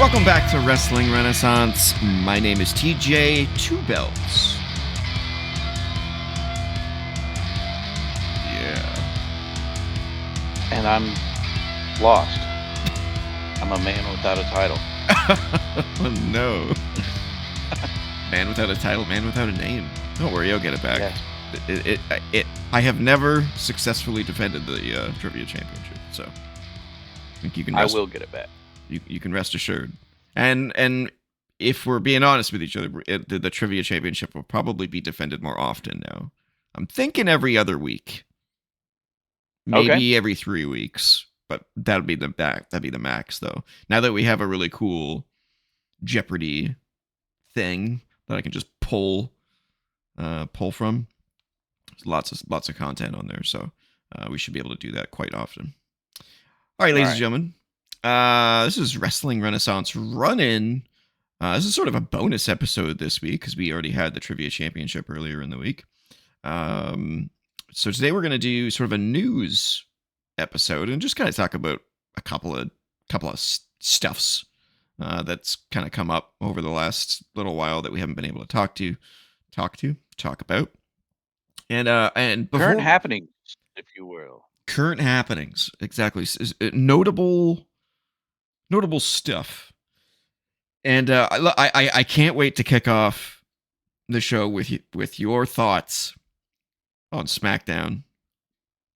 Welcome back to Wrestling Renaissance. My name is TJ Two Belts. Yeah. And I'm lost. I'm a man without a title. Oh, no. Man without a title, man without a name. Don't worry, I'll get it back. Yeah. I have never successfully defended the Trivia Championship, so I think you can I will get it back. You can rest assured. And if we're being honest with each other, the Trivia Championship will probably be defended more often now. I'm thinking every other week. Maybe every 3 weeks, but that'd be the max though. Now that we have a really cool Jeopardy thing that I can just pull from, there's lots of content on there, so we should be able to do that quite often. All right, ladies and gentlemen, this is Wrestling Renaissance Run-In. This is sort of a bonus episode this week because we already had the Trivia Championship earlier in the week. So today we're going to do sort of a news episode and just kind of talk about a couple of stuffs that's kind of come up over the last little while that we haven't been able to talk about. And before, current happenings, if you will. Current happenings, exactly. Notable stuff. And I can't wait to kick off the show with your thoughts on SmackDown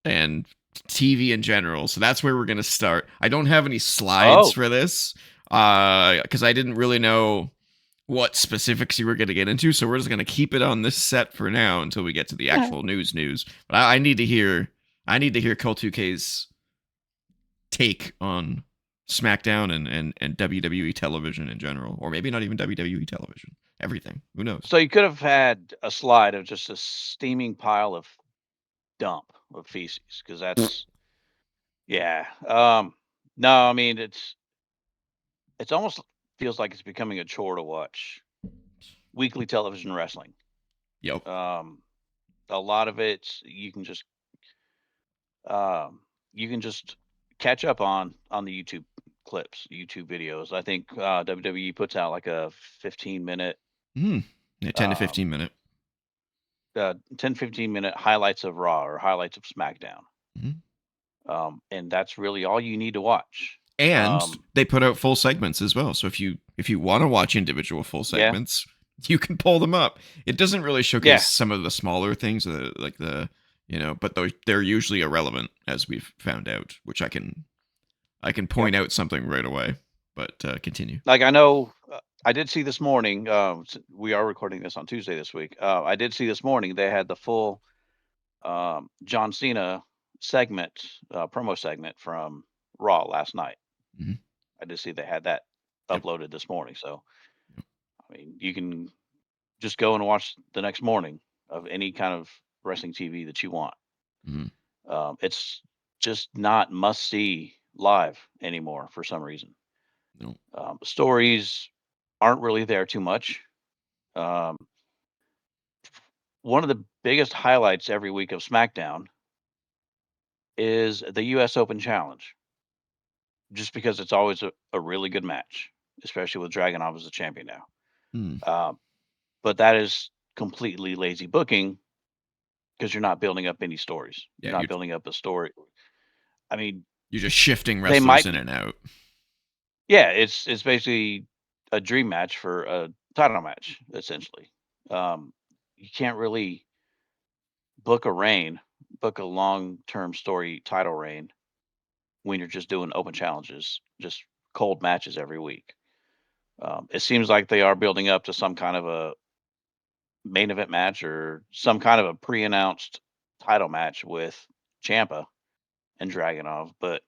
and TV in general. So that's where we're going to start. I don't have any slides for this because I didn't really know what specifics you were going to get into. So we're just going to keep it on this set for now until we get to the actual news. But I need to hear Cole 2K's take on SmackDown and WWE television in general, or maybe not even WWE television. Everything. Who knows? So you could have had a slide of just a steaming pile of dump of feces, because that's yeah. No, I mean it's almost feels like it's becoming a chore to watch weekly television wrestling. Yep. A lot of it you can just catch up on the YouTube clips, YouTube videos. I think WWE puts out like a 15-minute, 10 to 15 minute, 10-15 minute highlights of Raw or highlights of SmackDown. Mm-hmm. And that's really all you need to watch. And they put out full segments as well. So if you want to watch individual full segments, you can pull them up. It doesn't really showcase some of the smaller things, like the but they're usually irrelevant, as we've found out, which I can point out something right away. But continue. Like I know I did see this morning. We are recording this on Tuesday this week. I did see this morning they had the full John Cena segment, promo segment from Raw last night. Mm-hmm. I did see they had that uploaded this morning. So, I mean, you can just go and watch the next morning of any kind of wrestling TV that you want. Mm-hmm. It's just not must see live anymore for some reason. No. Stories aren't really there too much. One of the biggest highlights every week of SmackDown is the US Open Challenge, just because it's always a really good match, especially with Dragunov as the champion now. But that is completely lazy booking because you're not building up any stories. You're not building up a story. I mean, you're just shifting wrestlers in and out. Yeah, it's basically a dream match for a title match, essentially. You can't really book a long-term story title reign when you're just doing open challenges, just cold matches every week. It seems like they are building up to some kind of a main event match or some kind of a pre-announced title match with Ciampa and Dragunov, but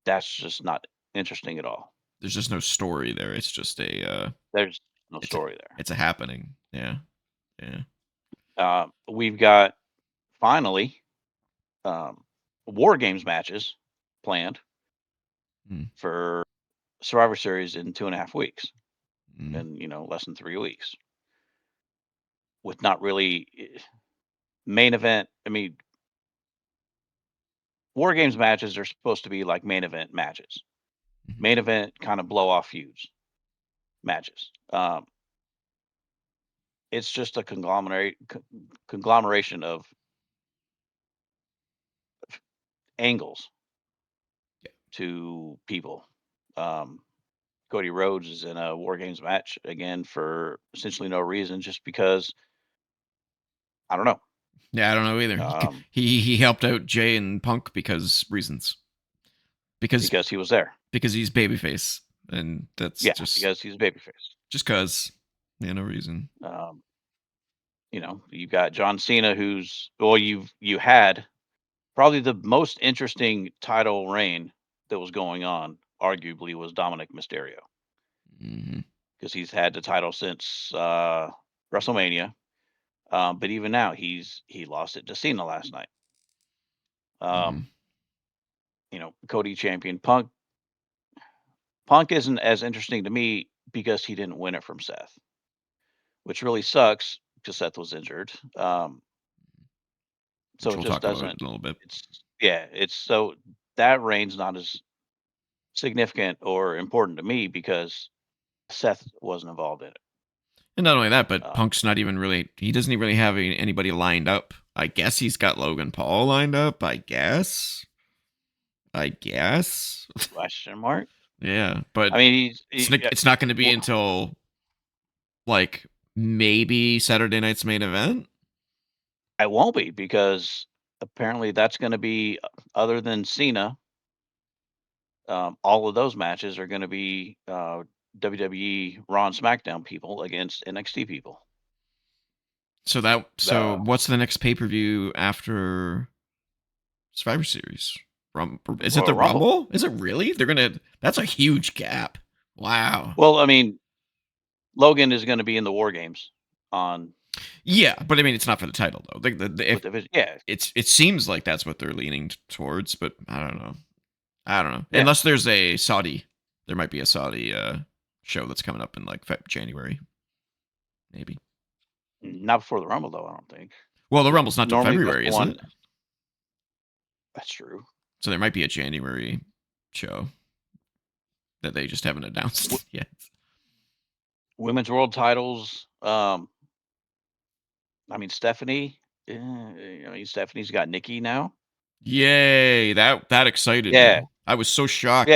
that's just not interesting at all. There's just no story there. It's just there's no story there. It's a happening. Yeah. We've got finally War Games matches planned for Survivor Series in 2.5 weeks, and less than 3 weeks, with not really main event. I mean, War Games matches are supposed to be like main event matches. main event kind of blow off feuds matches. It's just a conglomeration of angles to people. Um, Cody Rhodes is in a War Games match again for essentially no reason, just because I don't know. Yeah, I don't know either. Um, He helped out Jay and Punk because reasons. Because because he was there. because he's babyface, and that's Yeah, just because he's a babyface. cause. Yeah, no reason. Um, you've got John Cena, who's well, you had probably the most interesting title reign that was going on. Arguably, was Dominic Mysterio Mm-hmm. because he's had the title since WrestleMania. But even now, he lost it to Cena last night. Mm-hmm. Um, Cody champion Punk. Punk isn't as interesting to me because he didn't win it from Seth, which really sucks because Seth was injured. So Which it we'll just talk about in doesn't. a little bit. It's yeah. It's so that reign's not as significant or important to me because Seth wasn't involved in it. And not only that, but Um, Punk's not even really. He doesn't even really have anybody lined up. I guess he's got Logan Paul lined up. I guess. question mark. Yeah, but I mean, it's not going to be well, until like maybe Saturday night's main event. I won't be because apparently that's going to be other than Cena. All of those matches are going to be WWE Raw and SmackDown people against NXT people. So Uh, what's the next pay per view after Survivor Series? Is it Royal the Rumble. Rumble? Is it really? They're gonna. That's a huge gap. Wow. Well, I mean, Logan is going to be in the War Games on Yeah, but I mean, it's not for the title though. If with the yeah it seems like that's what they're leaning towards, but I don't know. I don't know. yeah Unless there's a Saudi, there might be a Saudi show that's coming up in like January, maybe. not before the Rumble though. I don't think. Well, the Rumble's not till Normally the February, isn't one it? that's true. So there might be a January show that they just haven't announced yet. Women's World Titles. I mean Stephanie. Stephanie's got Nikki now. Yay! That excited Yeah, me. I was so yeah. shocked.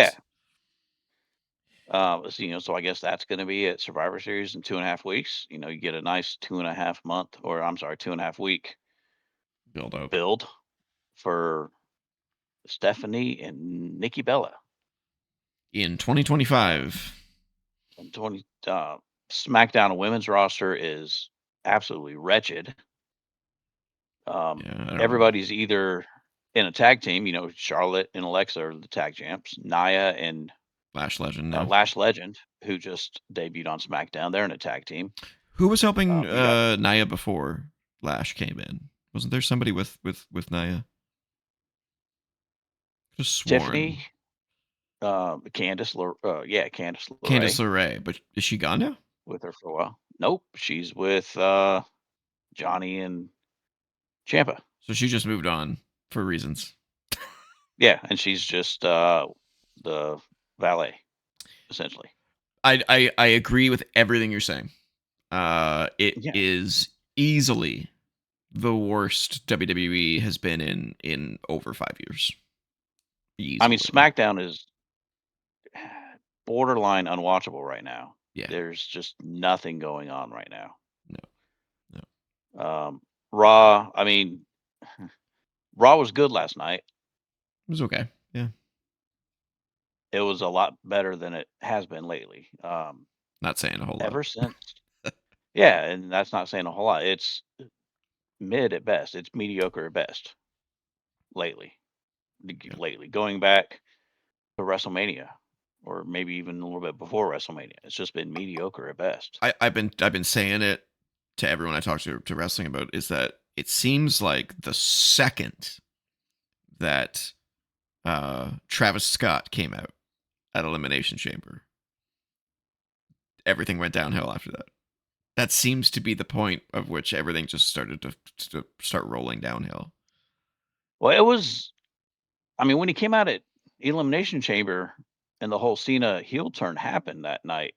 So I guess that's going to be at Survivor Series in 2.5 weeks. You get a nice 2.5 month, or I'm sorry, 2.5 week Build up build for Stephanie and Nikki Bella. in Uh, 2025. and 20 SmackDown women's roster is absolutely wretched. Yeah, I don't know. Everybody's either in a tag team. Charlotte and Alexa are the tag champs. Nia and Lash Legend now. Lash Legend, who just debuted on SmackDown, they're in a tag team. Who was helping You got Nia before Lash came in? Wasn't there somebody with Nia? Just Tiffany, sworn. Candice Candice LeRae LeRae, but is she gone now? with her for a while. Nope, she's with Johnny and Champa. So she just moved on for reasons. Yeah, and she's just the valet, essentially. I agree with everything you're saying. It Yeah. is easily the worst WWE has been in over 5 years. I mean, Easily. SmackDown is borderline unwatchable right now. Yeah. There's just nothing going on right now. No. Raw, I mean, Raw was good last night. It was okay. Yeah. It was a lot better than it has been lately. Not saying a whole lot. Ever since, yeah, and that's not saying a whole lot. It's mid at best. It's mediocre at best lately. Yeah. Lately, going back to WrestleMania, or maybe even a little bit before WrestleMania, it's just been mediocre at best. I've been saying it to everyone I talk to wrestling about is that it seems like the second that Travis Scott came out at Elimination Chamber, everything went downhill after that. That seems to be the point of which everything just started to start rolling downhill. Well, it was. I mean, when he came out at Elimination Chamber, and the whole Cena heel turn happened that night,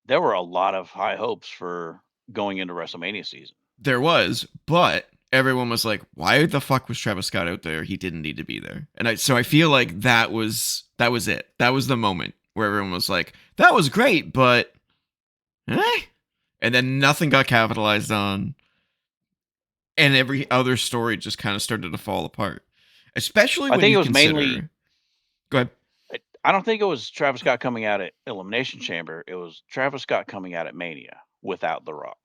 there were a lot of high hopes for going into WrestleMania season. There was, but everyone was like, "Why the fuck was Travis Scott out there? He didn't need to be there." And I feel like that was it. That was the moment where everyone was like, "That was great, but eh?" And then nothing got capitalized on, and every other story just kind of started to fall apart. Especially I when think you it was mainly. consider. Go ahead. I don't think it was Travis Scott coming out at Elimination Chamber. It was Travis Scott coming out at Mania without The Rock.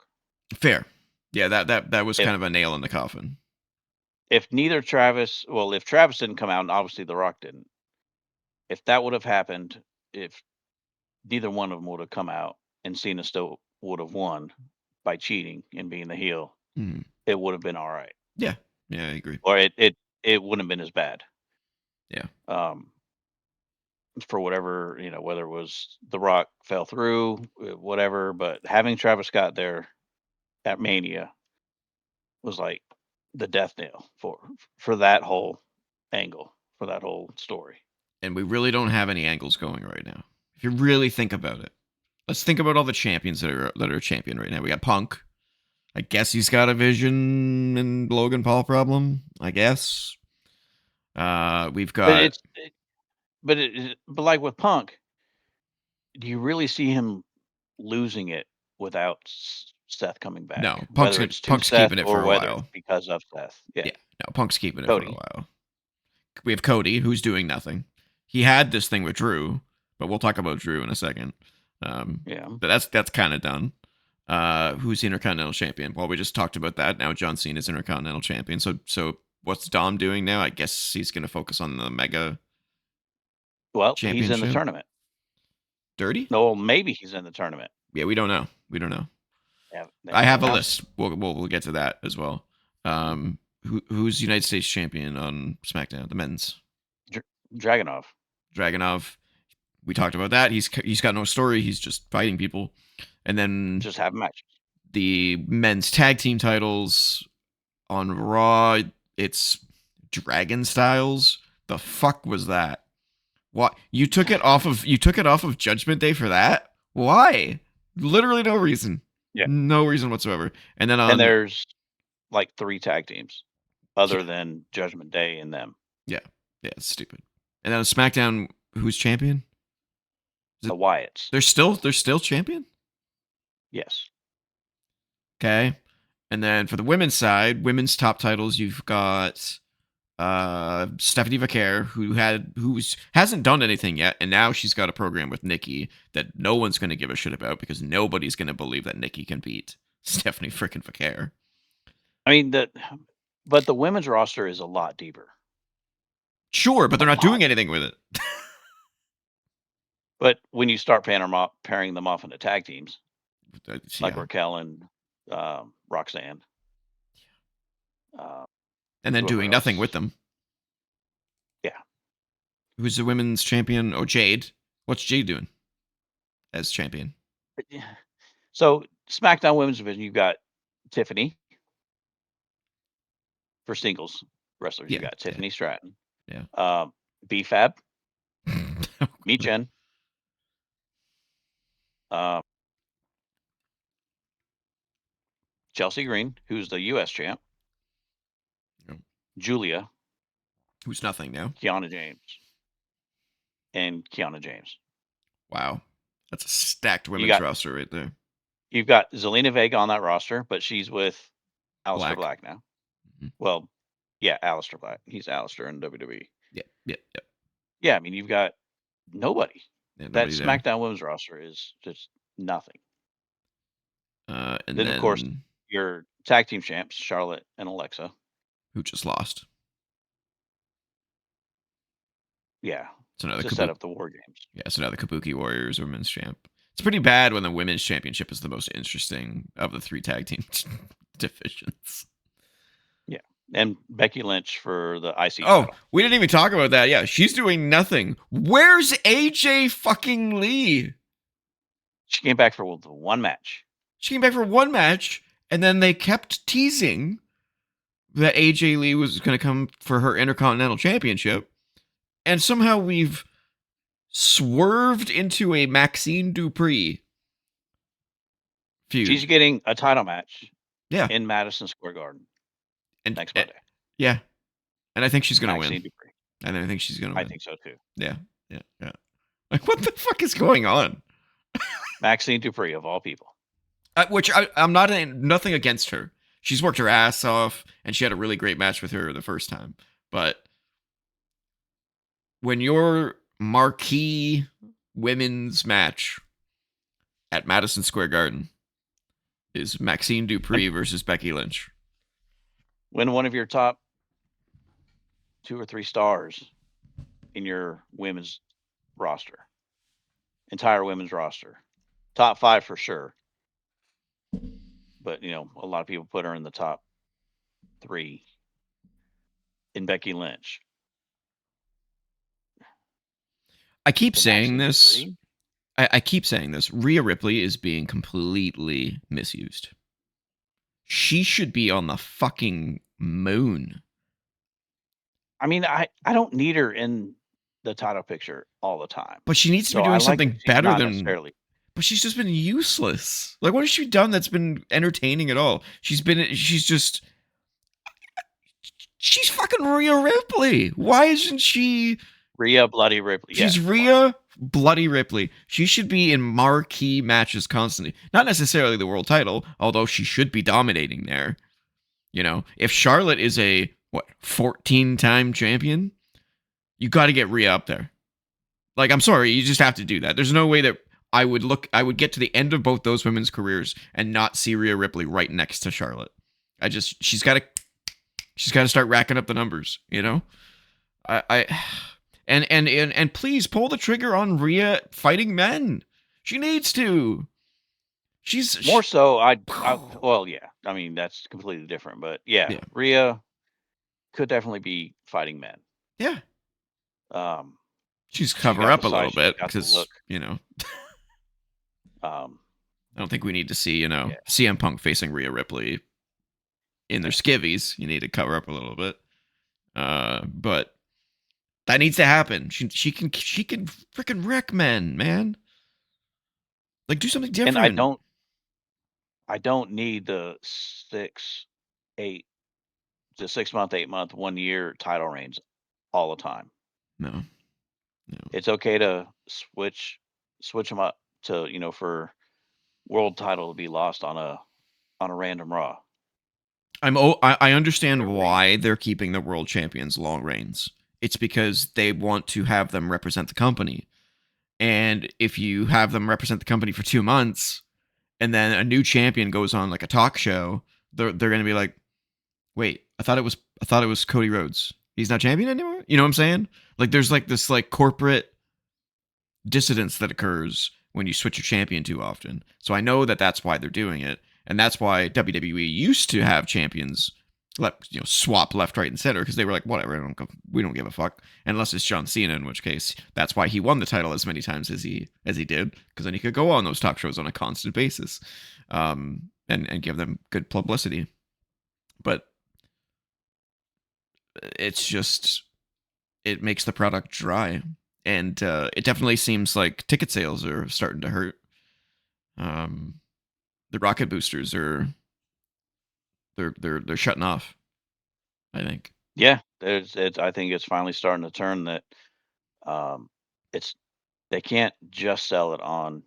Fair. Yeah, that was If kind of a nail in the coffin. if neither Travis, well, if Travis didn't come out, and obviously The Rock didn't, if that would have happened, if neither one of them would have come out and Cena still would have won by cheating and being the heel, Hmm. it would have been all right, Yeah, I agree. or it wouldn't have been as bad. Yeah, Um, for whatever, whether it was The Rock fell through, whatever, but having Travis Scott there at Mania was like the death nail for that whole angle, for that whole story. and we really don't have any angles going right now. If you really think about it, let's think about all the champions that are champion right now. We got Punk. I guess he's got a Vision and Logan Paul problem. I guess. We've But got it's but like with Punk, do you really see him losing it without Seth coming back? no Whether it's to Punk's Seth keeping it for or a whether it's while. because of Seth. Yeah. Yeah, no, Punk's keeping it for a Cody. while. We have Cody, who's doing nothing. He had this thing with Drew, but we'll talk about Drew in a second. Yeah. But that's kind of done. Who's the Intercontinental Champion? Well, we just talked about that. Now John Cena is Intercontinental Champion. So what's Dom doing now? I guess he's going to focus on the Mega Well, he's in the Championship. tournament. Dirty? No, maybe he's in the tournament. Yeah, we don't know. We don't know. They I haven't have a announced list. We'll get to that as well. Who's United States champion on SmackDown? The men's Dragunov. Dragunov. We talked about that. He's got no story. He's just fighting people. And then Just have matches. the men's tag team titles on Raw. It's Dragon Styles. The fuck was that? What you took it off of Judgment Day for that? Why? Literally no reason. Yeah. No reason whatsoever. And then And there's like 3 tag teams other Yeah. than Judgment Day and them. Yeah, it's stupid. And then on SmackDown, who's champion? The Wyatts. They're still champion? Yes. Okay. And then for the women's side, women's top titles, you've got Stephanie Vaquer, who hasn't done anything yet, and now she's got a program with Nikki that no one's going to give a shit about because nobody's going to believe that Nikki can beat Stephanie freaking Vaquer. I mean, but the women's roster is a lot deeper. Sure, but they're not doing anything with it. But when you start pairing them off into tag teams, like Yeah. Raquel and Roxanne, And then whoever doing nothing else. with them. Yeah. Who's the women's champion? Oh, Jade. What's Jade doing as champion? So SmackDown Women's Division, you've got Tiffany for singles wrestlers. You got Tiffany Stratton. Yeah. B-Fab. Mi Chen. Chelsea Green, who's the U.S. champ. Yep. Julia. Who's nothing now. Kiana James. And Kiana James. Wow. That's a stacked women's roster right there. You've got Zelina Vega on that roster, but she's with Aleister Black now. Mm-hmm. Well, yeah, Aleister Black. He's Aleister in WWE. Yeah. Yeah, I mean, you've got nobody. Yeah, that SmackDown Women's roster is just nothing. And then, of course, your tag team champs, Charlotte and Alexa. Who just lost. Yeah. So now to set up the War Games. Yeah, so now the Kabuki Warriors women's champ. It's pretty bad when the women's championship is the most interesting of the 3 tag team divisions. Yeah. And Becky Lynch for the IC title. We didn't even talk about that. Yeah, she's doing nothing. Where's AJ fucking Lee? She came back for the one match. She came back for one match, and then they kept teasing that AJ Lee was going to come for her Intercontinental Championship. And somehow we've swerved into a Maxine Dupree feud. She's getting a title match Yeah, in Madison Square Garden and next Monday. yeah, and I think she's gonna win. Maxine Dupree. And I think she's gonna I win. think so too. Yeah, yeah, yeah. Like, what the fuck is going on? Maxine Dupree, of all people. Which I'm not nothing against her. She's worked her ass off, and she had a really great match with her the first time. But when your marquee women's match at Madison Square Garden is Maxine Dupree versus Becky Lynch, When one of your top 2 or 3 stars in your women's roster, entire women's roster, top 5 for sure. But a lot of people put her in the top 3 in Becky Lynch. I keep saying Maxine this. Dupree? I keep saying this. Rhea Ripley is being completely misused. She should be on the fucking moon. I mean, I don't need her in the title picture all the time. But she needs to be So I doing like something that she's better not than. necessarily. But she's just been useless. Like, what has she done that's been entertaining at all? She's fucking Rhea Ripley. Why isn't she? Rhea Bloody Ripley. She's Rhea Bloody Ripley. She should be in marquee matches constantly. Not necessarily the world title, although she should be dominating there. If Charlotte is a 14-time champion, you got to get Rhea up there. Like, I'm sorry, you just have to do that. There's no way that I would get to the end of both those women's careers and not see Rhea Ripley right next to Charlotte. She's got to start racking up the numbers, And please pull the trigger on Rhea fighting men. She needs to. More so. Well, yeah. I mean, that's completely different, but yeah. Rhea could definitely be fighting men. Yeah. She's cover up a little bit because I don't think we need to see CM Punk facing Rhea Ripley in their skivvies. You need to cover up a little bit, but that needs to happen. She can freaking wreck men, man. Like, do something different. And I don't need the 6 month, 8 month, 1 year title reigns all the time. No. It's okay to switch them up to for world title to be lost on a random Raw. I understand why they're keeping the world champions long reigns. It's because they want to have them represent the company. And if you have them represent the company for 2 months and then a new champion goes on like a talk show, they're going to be like, "Wait, I thought it was Cody Rhodes. He's not champion anymore?" You know what I'm saying? Like, there's like this like corporate dissidence that occurs when you switch your champion too often. So I know that that's why they're doing it, and that's why WWE used to have champions swap left, right, and center, because they were like, whatever, we don't give a fuck, unless it's John Cena, in which case that's why he won the title as many times as he did, because then he could go on those talk shows on a constant basis, and give them good publicity. But it's just, it makes the product dry, and it definitely seems like ticket sales are starting to hurt. The rocket boosters are they're shutting off, I think. Yeah, I think it's finally starting to turn that. They can't just sell it on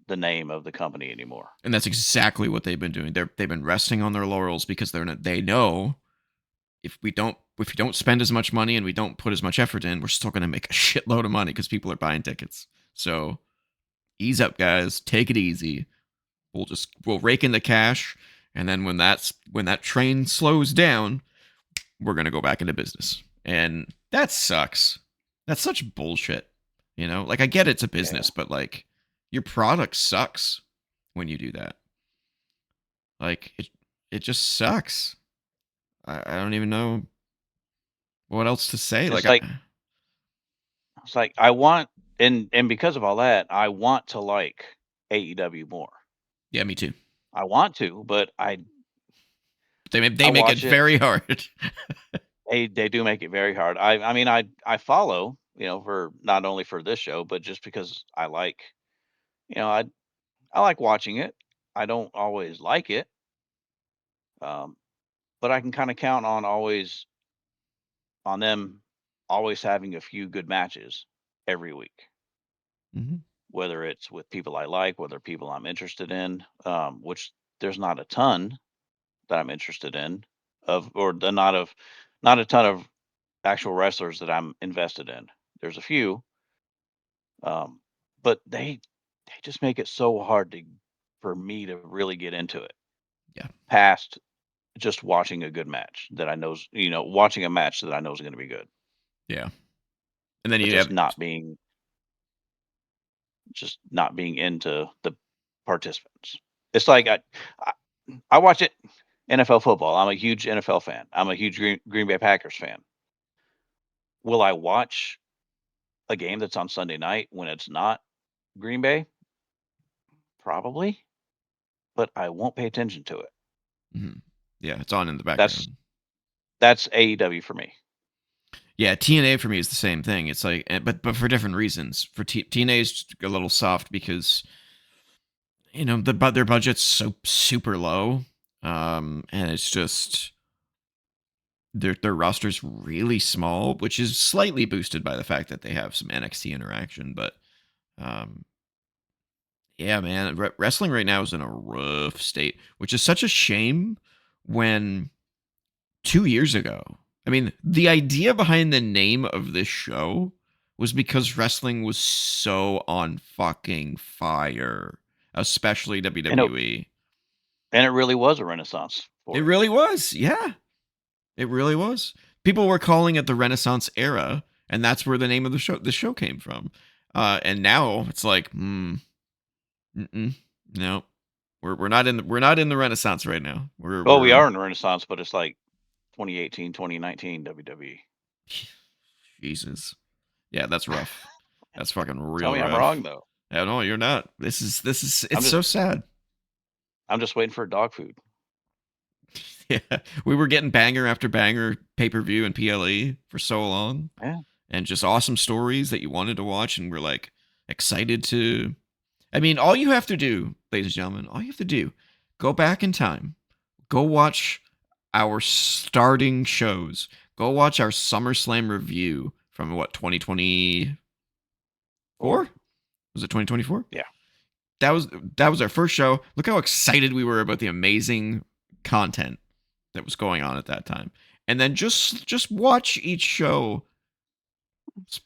the name of the company anymore. And that's exactly what they've been doing. They've been resting on their laurels because they know if we don't spend as much money and we don't put as much effort in, we're still going to make a shitload of money because people are buying tickets. So ease up, guys. Take it easy. We'll rake in the cash, and then when that train slows down, we're going to go back into business. And that sucks. That's such bullshit. Like, I get it's a business, but like, your product sucks when you do that. Like, it just sucks. I don't even know what else to say. It's like I want, and because of all that, I want to like AEW more. Yeah, me too. I want to, but they make it very hard. They do make it very hard. I mean, I follow for not only for this show, but just because I like, I like watching it. I don't always like it, um, but I can kind of count on them always having a few good matches every week, Mm-hmm. whether it's with people I like, whether people I'm interested in, which there's not a ton that I'm interested in or not a ton of actual wrestlers that I'm invested in. There's a few, um, but they just make it so hard to for me to really get into it Yeah. past just watching a good match that I know's watching a match that I know is going to be good, Yeah. And then but you have just not being into the participants. It's like I, I watch it NFL football. I'm a huge NFL fan. I'm a huge Green Bay Packers fan. Will I watch a game that's on Sunday night when it's not Green Bay? Probably, but I won't pay attention to it. mhm. Yeah, it's on in the That's background. that's AEW for me. Yeah, TNA for me is the same thing. It's like, but for different reasons. For TNA is a little soft because their budget's so super low, and it's just their roster's really small, which is slightly boosted by the fact that they have some NXT interaction. But um, yeah, man, wrestling right now is in a rough state, which is such a shame. When 2 years ago, I mean, the idea behind the name of this show was because wrestling was so on fucking fire, especially And it WWE. and it really was a renaissance It for it. really was. Yeah, it really was. People were calling it the Renaissance era, and that's where the name of the show came from. And now it's like, no, we're not in the Renaissance right now. We're Well, we we're are in the renaissance, but it's like 2018, 2019 WWE. Jesus. Yeah, that's rough. That's fucking Tell real me I'm wrong rough. though. Yeah, no, you're not. I'm It's just so sad. I'm just waiting for dog food. Yeah, we were getting banger after banger pay per view and PLE for so long, Yeah. and just awesome stories that you wanted to watch, and we're like excited to. I mean, all you have to do, ladies and gentlemen, all you have to do, go back in time, go watch our starting shows, go watch our SummerSlam review from what 2024 Or was it 2024? yeah. That was our first show. Look how excited we were about the amazing content that was going on at that time. And then just watch each show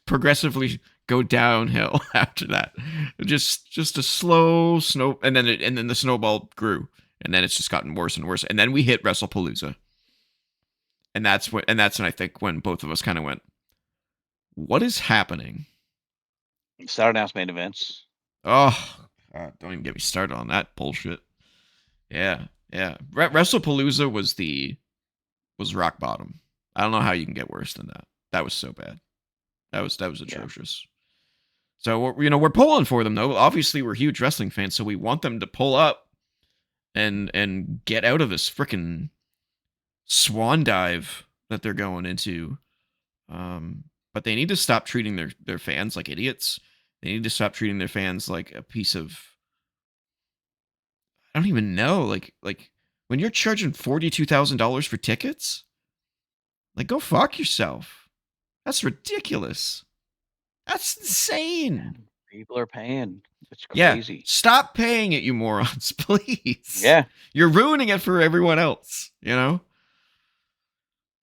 progressively go downhill after that. Just a slow snow and then the snowball grew. And then it's just gotten worse and worse. And then we hit WrestlePalooza. And that's when I think when both of us kind of went, what is happening? Saturday night's main events. Oh, God, don't even get me started on that bullshit. Yeah, yeah. WrestlePalooza was rock bottom. I don't know how you can get worse than that. That was so bad. That was Yeah. atrocious. So we're pulling for them though. Obviously, we're huge wrestling fans, so we want them to pull up and get out of this freaking swan dive that they're going into. But they need to stop treating their fans like idiots. They need to stop treating their fans like a piece of I don't even know. Like when you're charging $42,000 for tickets, like go fuck yourself. That's ridiculous. That's insane. Man, people are paying. It's Yeah, crazy. stop paying it, you morons, please. Yeah. You're ruining it for everyone else, you know?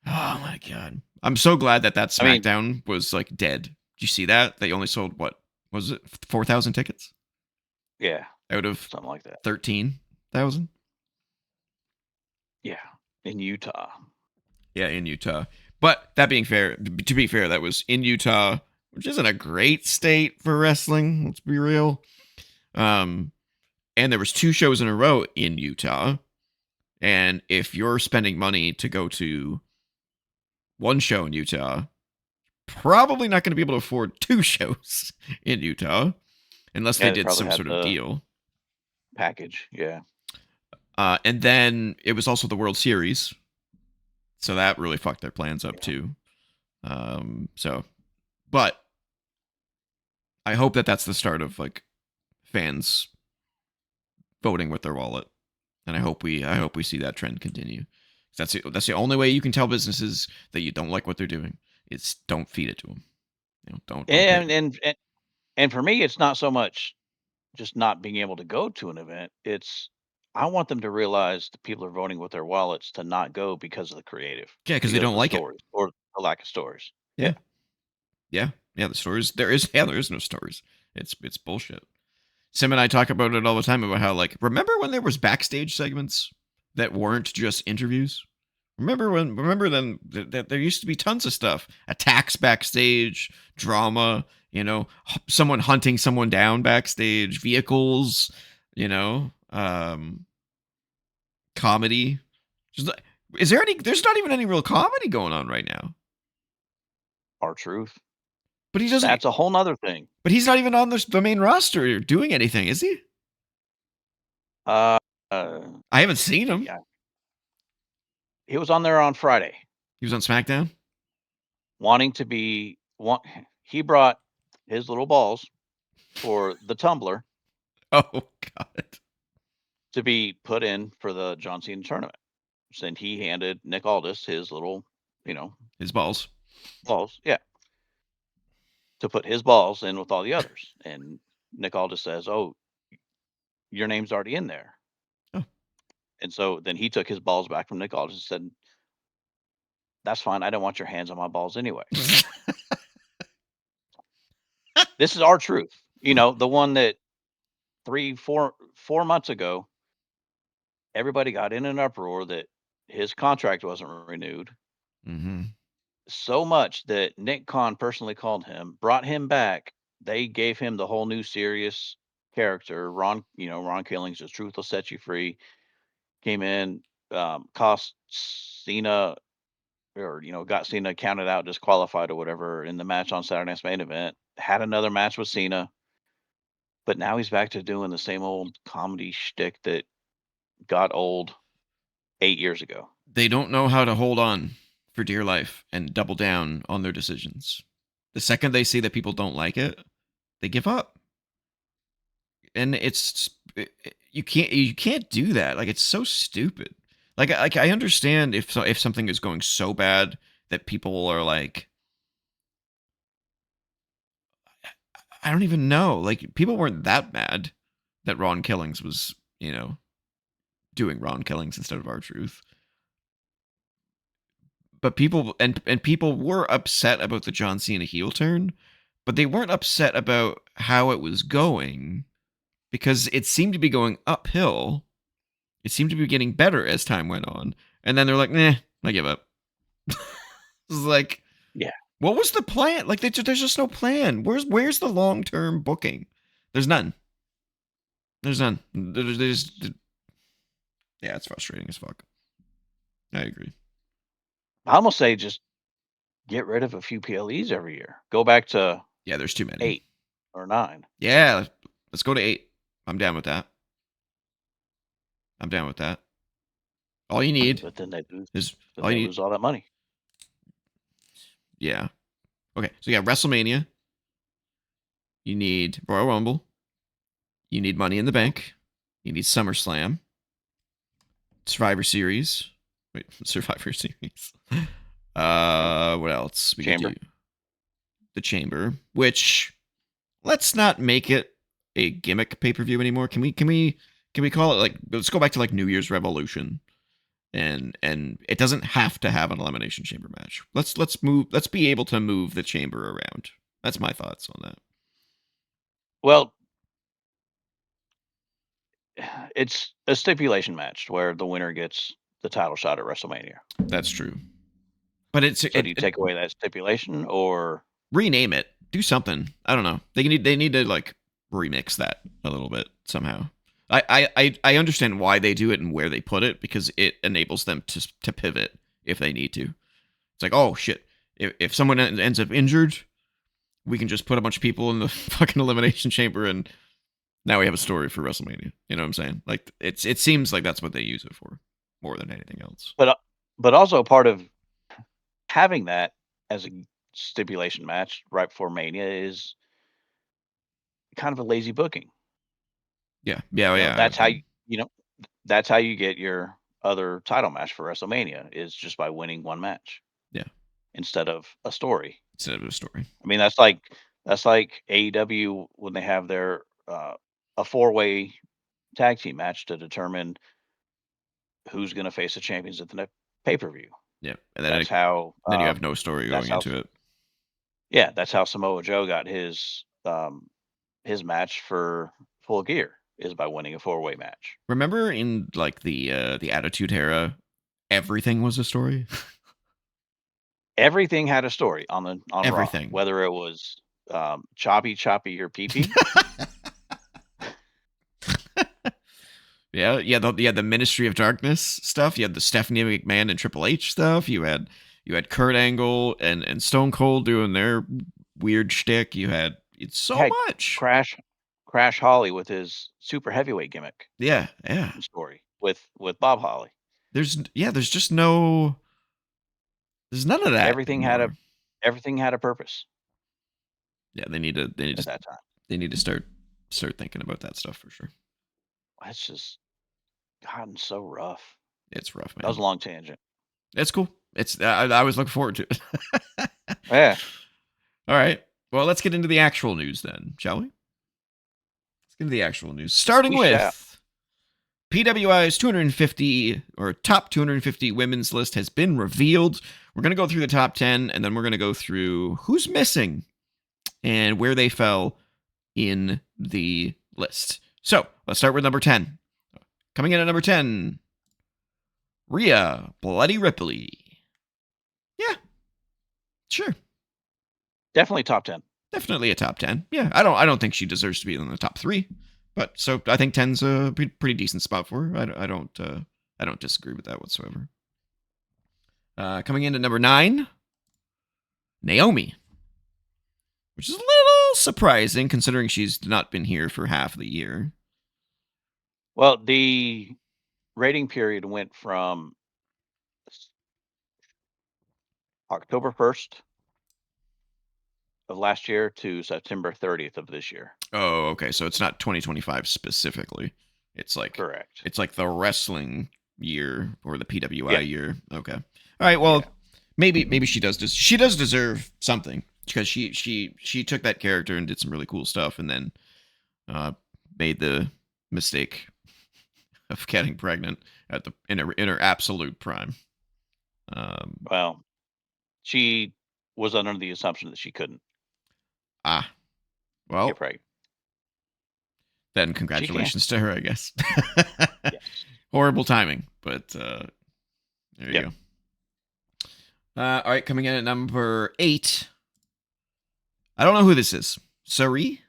Oh my god. I'm so glad that I mean, SmackDown was like dead. Did you see that? They only sold what was it? 4,000 tickets yeah, out of something like that. 13,000? Yeah. In Utah. Yeah, in Utah. But that being fair, to be fair, that was in Utah, which isn't a great state for wrestling. Let's be real. Um, and there was two shows in a row in Utah. And if you're spending money to go to one show in Utah, probably not going to be able to afford two shows in Utah unless they Yeah, they did probably some had sort of the deal. package. Yeah. And then it was also the World Series, so that really fucked their plans up Yeah. too. So, but I hope that that's the start of like fans voting with their wallet, and I hope we see that trend continue. That's the only way you can tell businesses that you don't like what they're doing. It's don't feed it to them. Don't pay. And for me, it's not so much just not being able to go to an event. It's I want them to realize that people are voting with their wallets to not go because of the creative, Yeah, because they because of don't the like it. stories or the lack of stories. Yeah. Yeah, yeah. The stories there is no stories. It's bullshit. Sim and I talk about it all the time about how like remember when there was backstage segments that weren't just interviews. Remember then that there used to be tons of stuff, attacks backstage, drama, someone hunting someone down backstage, vehicles, you know, comedy. Is there any? There's not even any real comedy going on right now. R-Truth. But he doesn't. That's a whole nother thing. But he's not even on the main roster doing anything, is he? Uh, I haven't seen him. yeah, he was on there on Friday, He was on SmackDown. wanting to be want. He brought his little balls for the tumbler Oh God. to be put in for the John Cena tournament. So then he handed Nick Aldis his little, His balls. balls. Yeah, to put his balls in with all the others. And Nick Aldis says, "Oh, your name's already in there." Oh. And so then he took his balls back from Nick Aldis and said, "That's fine. I don't want your hands on my balls anyway." This is R-Truth. The one that 4 months ago, everybody got in an uproar that his contract wasn't renewed. Mm-hmm. So much that Nick Khan personally called him, brought him back. They gave him the whole new serious character. Ron Killings, the truth will set you free. Came in, cost Cena, or got Cena counted out, disqualified or whatever in the match on Saturday Night's Main Event. Had another match with Cena, but now he's back to doing the same old comedy shtick that got old 8 years ago. They don't know how to hold on for dear life and double down on their decisions. The second they see that people don't like it, they give up. And you can't do that. Like it's so stupid. Like I understand if something is going so bad that people are like, I don't even know. Like people weren't that mad that Ron Killings was doing Ron Killings instead of R-Truth. But people were upset about the John Cena heel turn, but they weren't upset about how it was going because it seemed to be going uphill. It seemed to be getting better as time went on, and then they're like, "Nah, I give up." It's like, Yeah. what was the plan? Like, there's just no plan. Where's the long term booking? There's none. There's none. Yeah, it's frustrating as fuck. I agree. I almost say just get rid of a few PLEs every year. Go back to Yeah, there's too many. 8 or 9. Yeah, let's go to 8. I'm down with that. I'm down with that. All you need But then they lose, is then all they you need. lose all that money. Yeah. Okay. So you got WrestleMania. You need Royal Rumble. You need Money in the Bank. You need SummerSlam. Survivor Series. Wait, Survivor Series. What else? We Chamber. could do the Chamber, which let's not make it a gimmick pay per view anymore. Can we call it like let's go back to like New Year's Revolution, and it doesn't have to have an elimination chamber match. Let's be able to move the chamber around. That's my thoughts on that. Well, it's a stipulation match where the winner gets the title shot at WrestleMania. That's true. But So do you take away that stipulation or rename it? Do something. I don't know. They need to like remix that a little bit somehow. I understand why they do it and where they put it because it enables them to pivot if they need to. It's like, oh shit, if someone ends up injured, we can just put a bunch of people in the fucking elimination chamber and now we have a story for WrestleMania. You know what I'm saying? Like it seems like that's what they use it for more than anything else. but also part of having that as a stipulation match right before Mania is kind of a lazy booking. Yeah. Yeah. Yeah. That's how that's how you get your other title match for WrestleMania is just by winning one match Yeah. instead of a story. Instead of a story. I mean, that's like AEW when they have their a four-way tag team match to determine who's going to face the champions at the next pay-per-view. Yeah. And That's how then you have no story that's going how into it. yeah, that's how Samoa Joe got his match for Full Gear is by winning a four-way match. Remember in like the Attitude Era, everything was a story. Everything had a story on Raw, Everything. whether it was choppy your pee pee. Yeah, the Ministry of Darkness stuff. You had the Stephanie McMahon and Triple H stuff. You had Kurt Angle and Stone Cold doing their weird shtick. It's so Had much. Crash Holly with his super heavyweight gimmick Yeah. story with Bob Holly. There's just no. There's none of that. Everything anymore. had a purpose. Yeah, they need to at that time. They need to start thinking about that stuff for sure. It's just gotten so rough. It's rough, man. That was a long tangent. It's cool. I was looking forward to it. Yeah. All right. Well, let's get into the actual news then, shall we? Let's get into the actual news. Starting with PWI's 250 or top 250 women's list has been revealed. We're going to go through the top 10 and then we're going to go through who's missing and where they fell in the list. So let's start with number 10. Coming in at number 10, Rhea Bloody Ripley. Yeah, sure. Definitely top 10. Definitely a top 10. Yeah, I don't think she deserves to be in the top 3. But so I think 10's a pretty decent spot for her. I don't disagree with that whatsoever. Coming in at number 9, Naomi. Which is a little surprising considering she's not been here for half the year. Well, the rating period went from October 1st of last year to September 30th of this year. Oh, okay. So it's not 2025 specifically. It's like correct. It's like the wrestling year or the PWI year. Okay. All right. Well, maybe she does deserve something because she took that character and did some really cool stuff, and then made the mistake of getting pregnant in her absolute prime. Well, she was under the assumption that she couldn't well, get pregnant. Then congratulations to her, I guess. Yes. Horrible timing, but there you go. All right, coming in at number 8. I don't know who this is. Sari?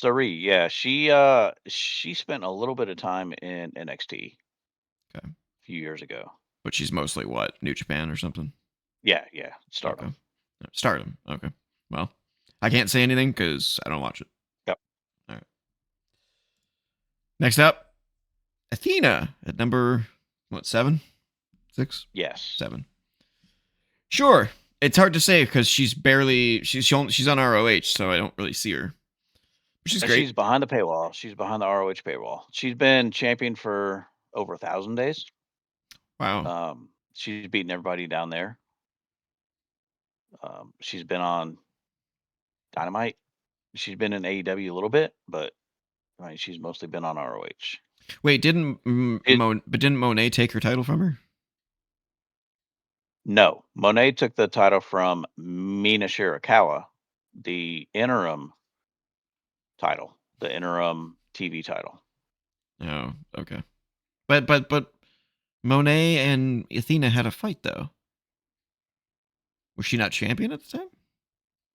Yeah. She spent a little bit of time in NXT. Okay. A few years ago. But she's mostly what? New Japan or something? Yeah. Stardom. Okay. Stardom. Okay. Well, I can't say anything because I don't watch it. Yep. All right. Next up, Athena at number, 7? 6? Yes. 7. Sure. It's hard to say because she's on ROH, so I don't really see her. She's great. She's behind the paywall. She's behind the ROH paywall. She's been champion for over 1,000 days. Wow. She's beaten everybody down there. She's been on Dynamite. She's been in AEW a little bit, but she's mostly been on ROH. Wait, didn't Monet take her title from her? No, Monet took the title from Mina Shirakawa, the interim title, the interim TV title. Oh, okay. But Monet and Athena had a fight though. Was she not champion at the time?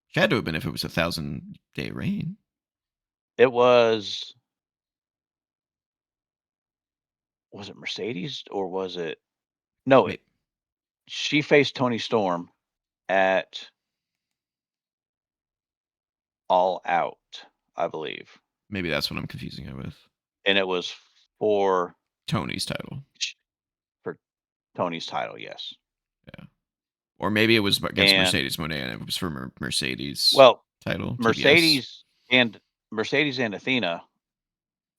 She had to have been if it was a 1,000-day reign. It was it Mercedes or was it? No, she faced Toni Storm at All Out, I believe. Maybe that's what I'm confusing it with. And it was for Tony's title. For Tony's title, yes. Yeah. Or maybe it was against Mercedes Monet and it was for Mercedes. Well, title, TBS. Mercedes and Athena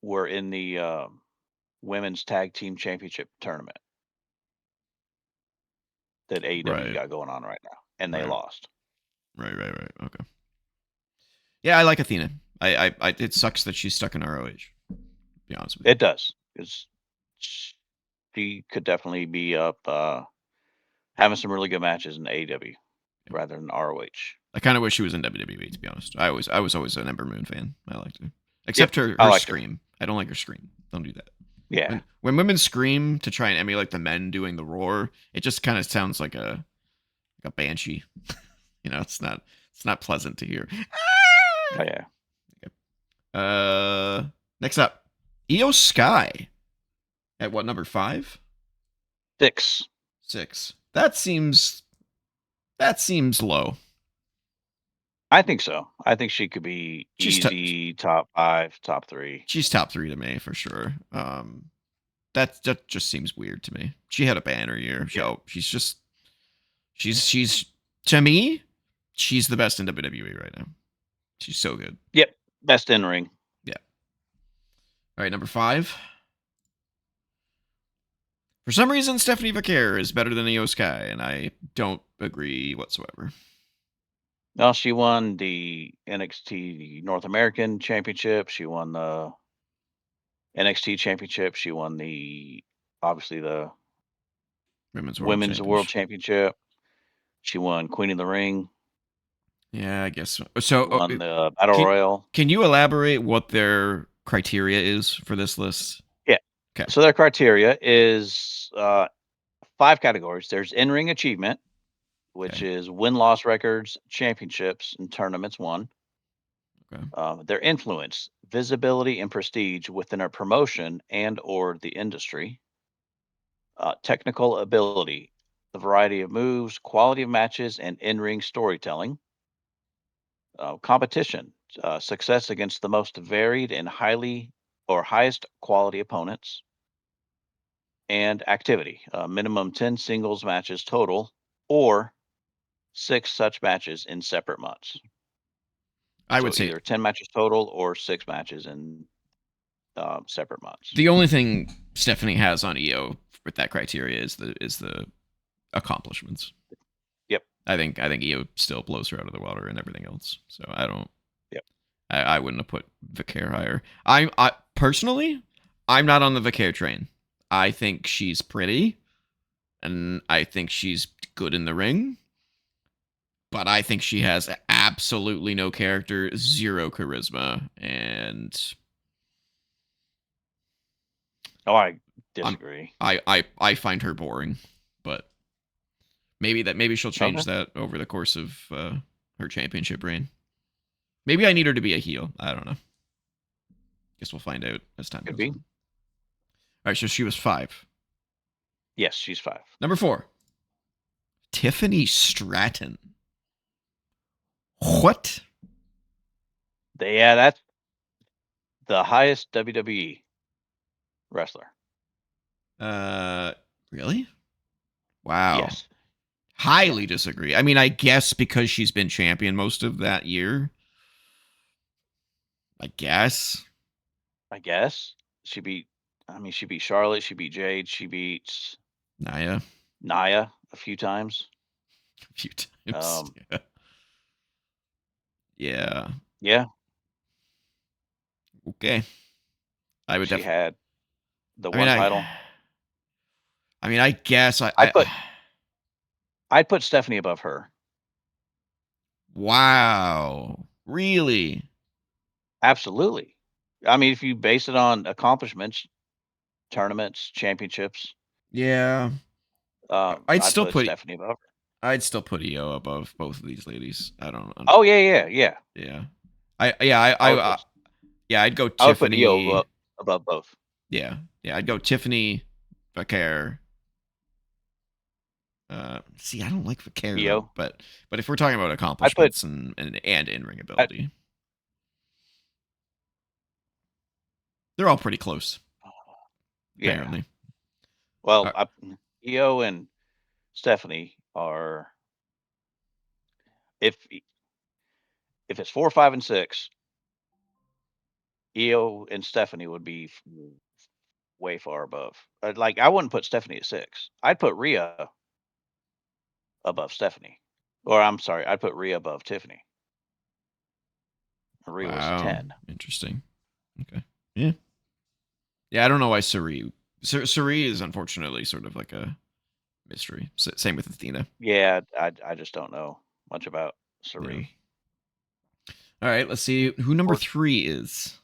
were in the women's tag team championship tournament that AEW's Right, got going on right now, and they right, lost. right. Okay. Yeah, I like Athena. It sucks that she's stuck in ROH. To be honest with you. It does. It's she could definitely be up having some really good matches in AEW rather than ROH. I kind of wish she was in WWE. To be honest, I was always an Ember Moon fan. I liked her, Yep, except her I her liked her. scream. I don't like her scream. Don't do that. Yeah. When women scream to try and emulate the men doing the roar, it just kind of sounds like a banshee. It's not pleasant to hear. Oh yeah. Next up, Io Sky at what, number 5? 6. 6. That seems low. I think so. I think she could be She's easy top 5, top 3. she's top 3 to me for sure. That just seems weird to me. She had a banner year. Yeah. She's to me, she's the best in WWE right now. She's so good. Yep. Best in ring. Yeah. All right, number 5. For some reason, Stephanie Vaquer is better than Io Sky, and I don't agree whatsoever. Well, she won the NXT North American Championship. She won the NXT Championship. She won obviously the Women's Women's World Championship. Championship. She won Queen of the Ring. Yeah, I guess so. She won the Battle can, Royal. Can you elaborate what their criteria is for this list? Yeah. Okay. So their criteria is 5 categories. There's in-ring achievement, which is win-loss records, championships, and tournaments won. Okay. Their influence, visibility, and prestige within a promotion and or the industry. Technical ability, the variety of moves, quality of matches, and in-ring storytelling. Competition, success against the most varied and highest quality opponents. And activity, minimum 10 singles matches total, or 6 such matches in separate months. I So would say either 10 matches total or 6 matches in separate months. the only thing Stephanie has on EO with that criteria is the accomplishments. Yep. I think EO still blows her out of the water and everything else. So I don't. Yep. I wouldn't have put Vaquer higher. I personally, I'm not on the Vaquer train. I think she's pretty, and I think she's good in the ring. But I think she has absolutely no character, zero charisma, and I disagree. I find her boring. But maybe she'll change that over the course of her championship reign. Maybe I need her to be a heel. I don't know. Guess we'll find out as time goes on. All right, so she was 5. Yes, she's 5. Number 4, Tiffany Stratton. What? Yeah, that's the highest WWE wrestler. Really? Wow. Yes. Highly disagree. I mean, I guess because she's been champion most of that year. I guess. She beat Charlotte, she beat Jade, she beats Nia a few times. a few times. Yeah. Yeah. Okay. I would She had the I mean, one title. I mean, I guess I'd put Stephanie above her. Wow. Really? Absolutely. I mean, if you base it on accomplishments, tournaments, championships. Yeah. I'd still put Stephanie above her. I'd still put EO above both of these ladies. I don't know. Oh yeah. Yeah. I'd go Tiffany. I would put EO above both. Yeah. I'd go Tiffany, Vaquer. See, I don't like Vaquer, though, but if we're talking about accomplishments and in-ring ability, they're all pretty close. Apparently. Well, EO and Stephanie are, if it's 4, 5, and 6, Io and Stephanie would be way far above. Like I wouldn't put Stephanie at 6. I'd put Rhea above Stephanie, or I'm sorry, I'd put Rhea above Tiffany. Rhea was Wow. 10. Interesting. Okay. Yeah. Yeah, I don't know why Suri is unfortunately sort of like a mystery. Same with Athena. Yeah, I just don't know much about Yeah. Suri. All right, let's see who number Or 3 is.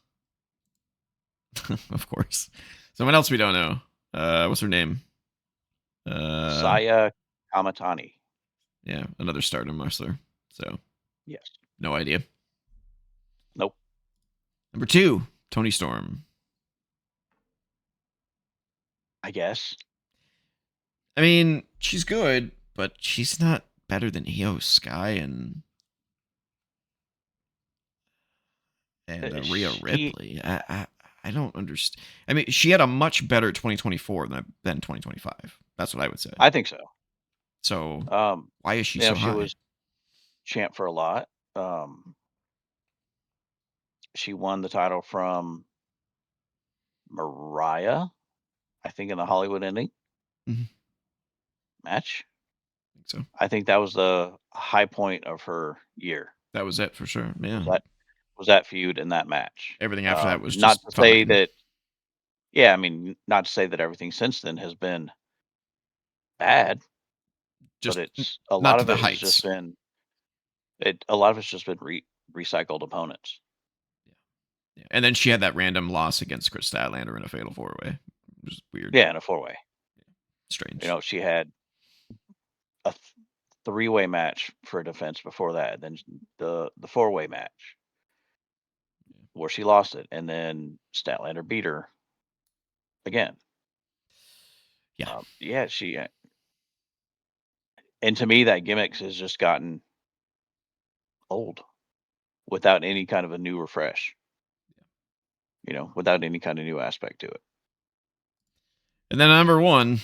Of course. Someone else we don't know. What's her name? Saya Kamatani. Yeah, another Stardom wrestler. So, Yes. no idea. Nope. Number 2, Tony Storm. I guess. I mean, she's good, but she's not better than Io Sky and Rhea She. Ripley. I don't understand. I mean, she had a much better 2024 than 2025. That's what I would say. I think so. So Um, why is she so she high? was champ for a lot. She won the title from Mariah, I think, in the Hollywood ending Mhm. match. I think so. I think that was the high point of her year. That was it for sure. Was Yeah. that feud in that match? Everything after that was Not just to say fine. that. Yeah, I mean, not to say that everything since then has been bad, but Just it's a not lot to of the it has just heights. been a lot of it's just been recycled opponents. Yeah. And then she had that random loss against Chris Statlander in a fatal 4-way. Which is weird. Yeah, in a 4-way. Strange. She had a 3-way match for defense before that, then the 4-way match where she lost it, and then Statlander beat her again. Yeah. Yeah, and to me that gimmick has just gotten old without any kind of a new refresh. Without any kind of new aspect to it. And then number 1,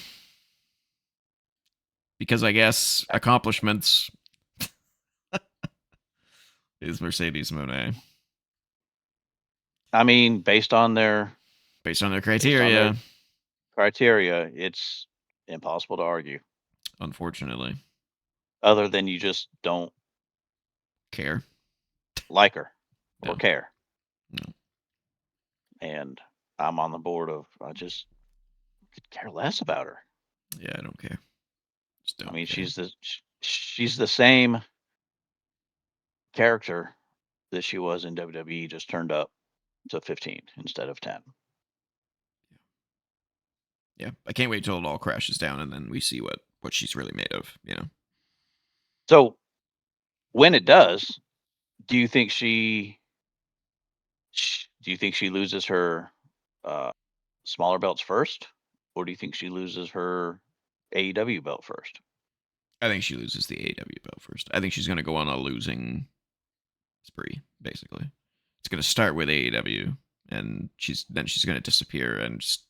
because I guess accomplishments is Mercedes Moné. I mean, Based on their based on their criteria, criteria, it's impossible to argue. unfortunately. Other than you just don't Care. like her or No. care. No. And I'm on the board of I just could care less about her. Yeah, I don't care. Just I don't mean, care. she's the same character that she was in WWE, just turned up to 15 instead of 10. Yeah, I can't wait till it all crashes down and then we see what she's really made of. So when it does, do you think she loses her uh, smaller belts first, or do you think she loses her AEW belt first? I think she loses the AEW belt first. I think she's going to go on a losing spree. Basically, it's going to start with AEW, and she's going to disappear and just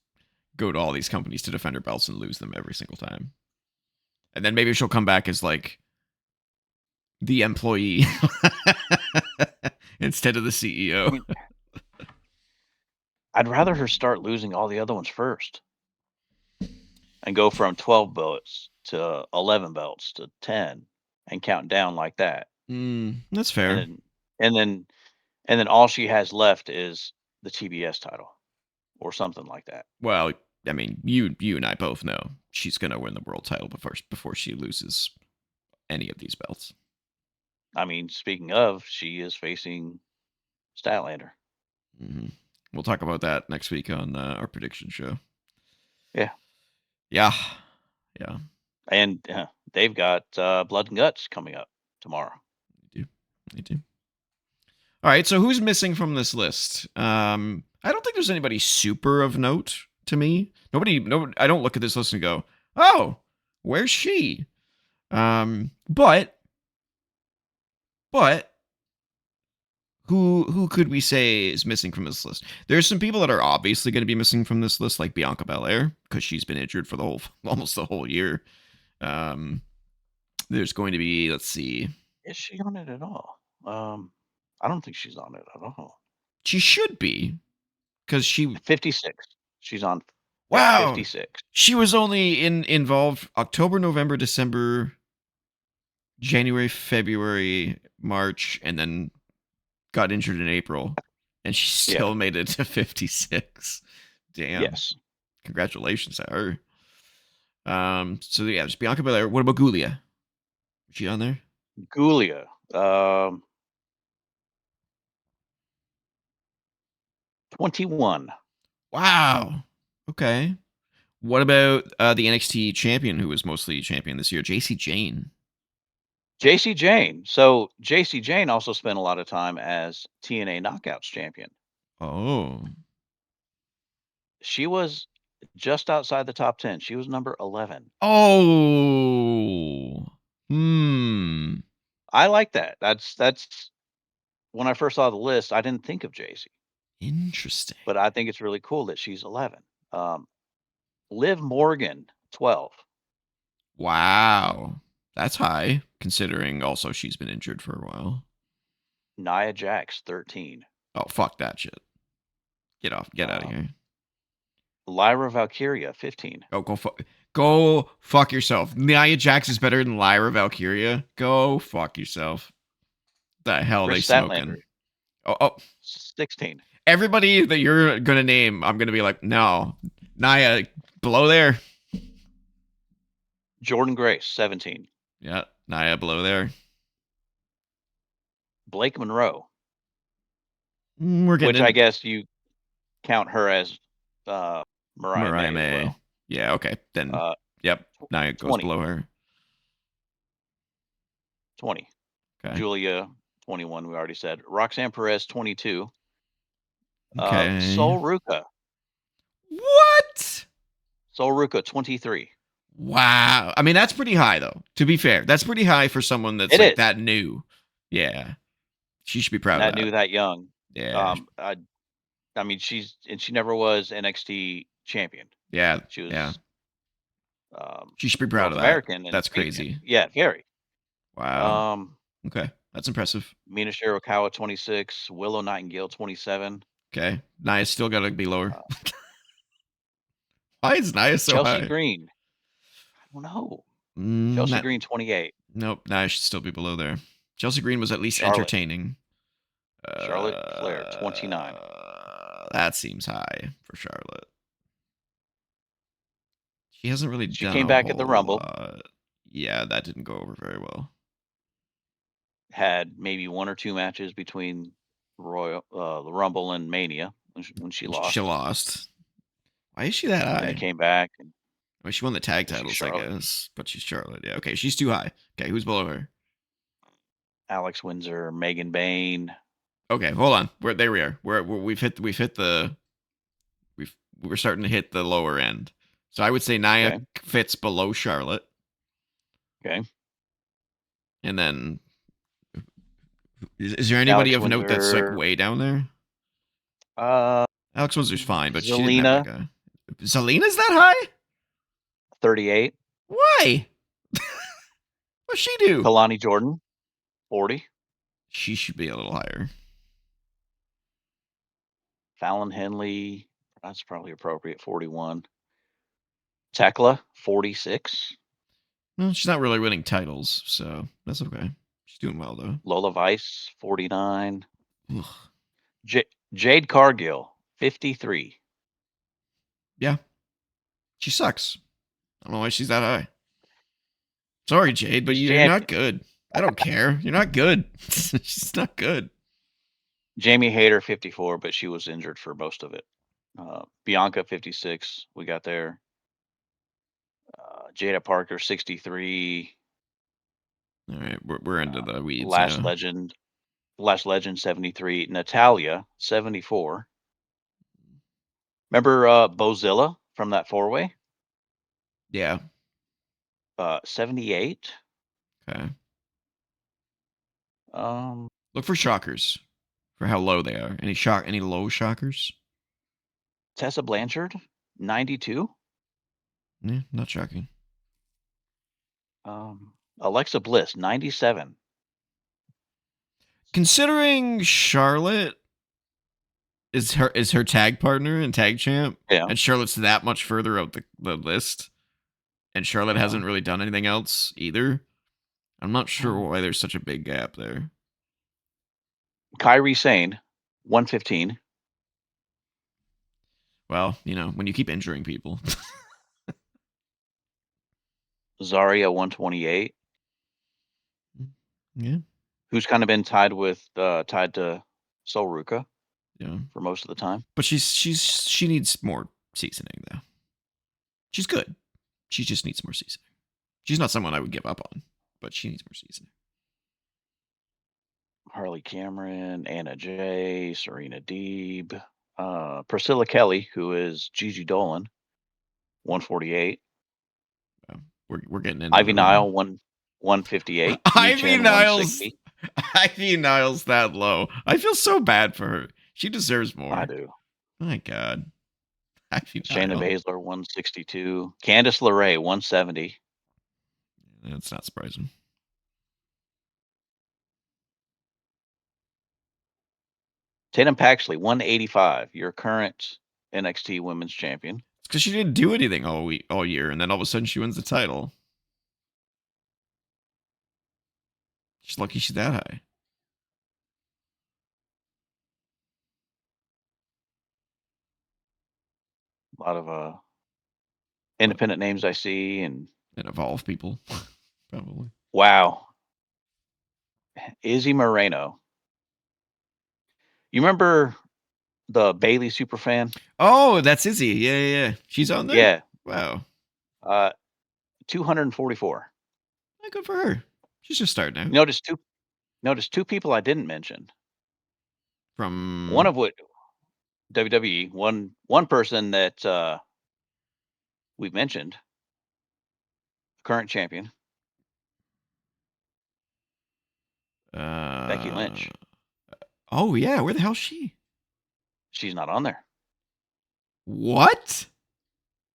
go to all these companies to defend her belts and lose them every single time. And then maybe she'll come back as like the employee instead of the I CEO. mean, I'd rather her start losing all the other ones first and go from 12 belts to 11 belts to 10 and count down like that. That's And fair. then and then and then all she has left is the TBS title or something like that. Well, I mean, you and I both know she's going to win the world title before she loses any of these belts. I mean, speaking of, she is facing Statlander. Mm-hmm. We'll talk about that next week on our prediction show. Yeah. Yeah, yeah, And they've got Blood and Guts coming up tomorrow. they do. All right, so who's missing from this list? I don't think there's anybody super of note to me. Nobody. I don't look at this list and go, "Oh, where's she?" But who could we say is missing from this list? There's some people that are obviously going to be missing from this list, like Bianca Belair, because she's been injured for almost the whole year. There's going to be, let's see. Is she on it at all? I don't think she's on it at all. She should be, because she 56. She's on at wow, 56. she was only involved October, November, December, January, February, March, and then got injured in April, and she Yeah. still made it to 56. Damn. Yes. Congratulations to her. So yeah, there's Bianca Belair. What about Gulia? Is she on there? Gulia. Um, 21. Wow. Okay. What about the NXT champion who was mostly champion this year, JC Jane? JC Jane. So JC Jane also spent a lot of time as TNA Knockouts champion. Oh. She was just outside the top 10. She was number 11. Oh. Hmm. I like that. That's when I first saw the list, I didn't think of JC, Interesting. but I think it's really cool that she's 11. Liv Morgan, 12. Wow. That's high, considering also she's been injured for a while. Nia Jax, 13. Oh, fuck that shit. Get out of here. Lyra Valkyria, 15. Oh, go fuck yourself. Nia Jax is better than Lyra Valkyria. Go fuck yourself. The hell Chris they smoking? Statlander, Oh, 16. everybody that you're gonna name, I'm gonna be like, no, Nia, below there. Jordan Grace, 17. Yeah, Nia below there. Blake Monroe, We're which getting I in guess you count her as Mariah Mariah May as May. well. Yeah, okay, then yep, Nia goes 20. below her. 20. Okay, Julia, 21, we already said. Roxanne Perez, 22. okay. Sol Ruka. What? Sol Ruka, 23. Wow. I mean, that's pretty high, though. To be fair, that's pretty high for someone that's It like is. that new. Yeah, she should be proud of That that. new, that young. Yeah, I mean, she never was NXT champion. yeah, She yeah. was She should be proud North of that. American and That's champion. crazy. Yeah, very. Wow. Okay, that's impressive. Mina Shirakawa, 26. Willow Nightingale, 27. Okay, Nia's still got to be lower. Uh, Why is Nia so Chelsea high? Green. I don't know. Mm, Chelsea not, Green, 28. nope, Nia should still be below there. Chelsea Green was at least Charlotte. entertaining. Charlotte Flair, 29. That seems high for Charlotte. She hasn't really She done came a back at the whole Rumble. lot. Yeah, that didn't go over very well. Had maybe one or two matches between the Rumble and Mania when she She lost. lost. Why is she that And then it high? came back. And Well, she won the tag she's titles, I Charlotte. guess, but she's Charlotte. Yeah, okay, she's too high. Okay, who's below her? Alex Windsor, Megan Bain. Okay, hold on. There we are. We're starting to hit the lower end. So I would say Nia Okay. fits below Charlotte, Okay. and then is there anybody Alex of note that's like Windsor. way down there? Uh, Alex Windsor's fine, but she didn't have Zelina, like a. Zelina's that high? 38. Why? What's she do? Kalani Jordan, 40. She should be a little higher. Fallon Henley, that's probably appropriate, 41. Tekla, 46. Well, she's not really winning titles, so that's okay. She's doing well though. Lola Vice, 49. Ugh. Jade Cargill, 53. Yeah, she sucks. I don't know why she's that high. Sorry, Jade, but you're Jam- not good. I don't care. You're not good. She's not good. Jamie Hayter, 54, but she was injured for most of it. Bianca, 56. We got there. Jada Parker, 63. All right, we're into the weeds. Last now. Legend, 73. Natalia, 74. Remember Bozilla from that four-way? Yeah. 78. Okay. Um, Look for shockers, for how low they are. Any low shockers? Tessa Blanchard, 92. Yeah, not shocking. Alexa Bliss, 97. Considering Charlotte is her tag partner and tag champ, Yeah. and Charlotte's that much further out the list, and Charlotte Yeah. hasn't really done anything else either. I'm not sure why there's such a big gap there. Kairi Sane, 115. Well, when you keep injuring people. Zarya, 128. Yeah. Who's kind of been tied to Sol Ruka Yeah. for most of the time. But she needs more seasoning though. She's good. She just needs more seasoning. She's not someone I would give up on, but she needs more seasoning. Harley Cameron, Anna Jay, Serena Deeb, Priscilla Kelly, who is Gigi Dolan, 148. We're getting into Ivy the Nile, 158. Ivy Michan, Niles. 160. Ivy Niles that low. I feel so bad for her. She deserves more. I do. My God. Ivy Shayna Niles. Baszler, 162. Candice LeRae, 170. That's not surprising. Tatum Paxley, 185. Your current NXT Women's Champion. It's because she didn't do anything all year, and then all of a sudden she wins the title. She's lucky she's that high. A lot of independent names I see, and Evolve people, probably. wow. Izzy Moreno. You remember the Bailey Superfan? Oh, that's Izzy. Yeah. She's on there? Yeah. Wow. 244. Good for her. She's just starting out. Notice two people I didn't mention. From one of which WWE, one person that we've mentioned, current champion, Becky Lynch. Oh yeah, where the hell's she? She's not on there. What?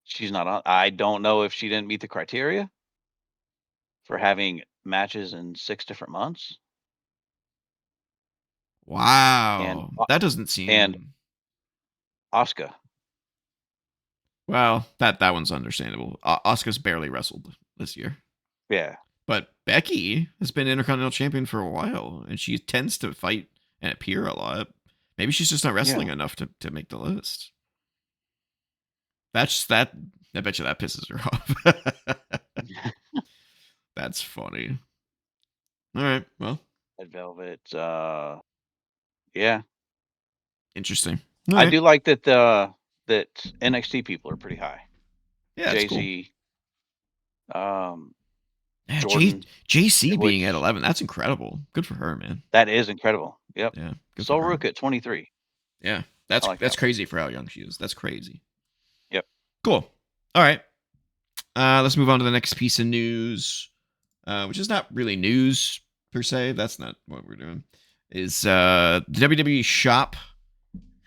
She's not on. I don't know if she didn't meet the criteria for having matches in 6 different months. Wow. That doesn't seem. And Asuka. Well, that one's understandable. Asuka's barely wrestled this year. Yeah. But Becky has been Intercontinental Champion for a while, and she tends to fight and appear a lot. Maybe she's just not wrestling enough to make the list. That's that. I bet you that pisses her off. That's funny. All right. Well, Red Velvet. Yeah. Interesting. I do like that that NXT people are pretty high. Yeah, Jay-Z. Cool. Jordan, JC being at 11, that's incredible. Good for her, man. That is incredible. Yep. Yeah. Sol Ruka at 23. Yeah. That's crazy for how young she is. That's crazy. Yep. Cool. All right. Let's move on to the next piece of news, which is not really news per se. That's not what we're doing. Is the WWE shop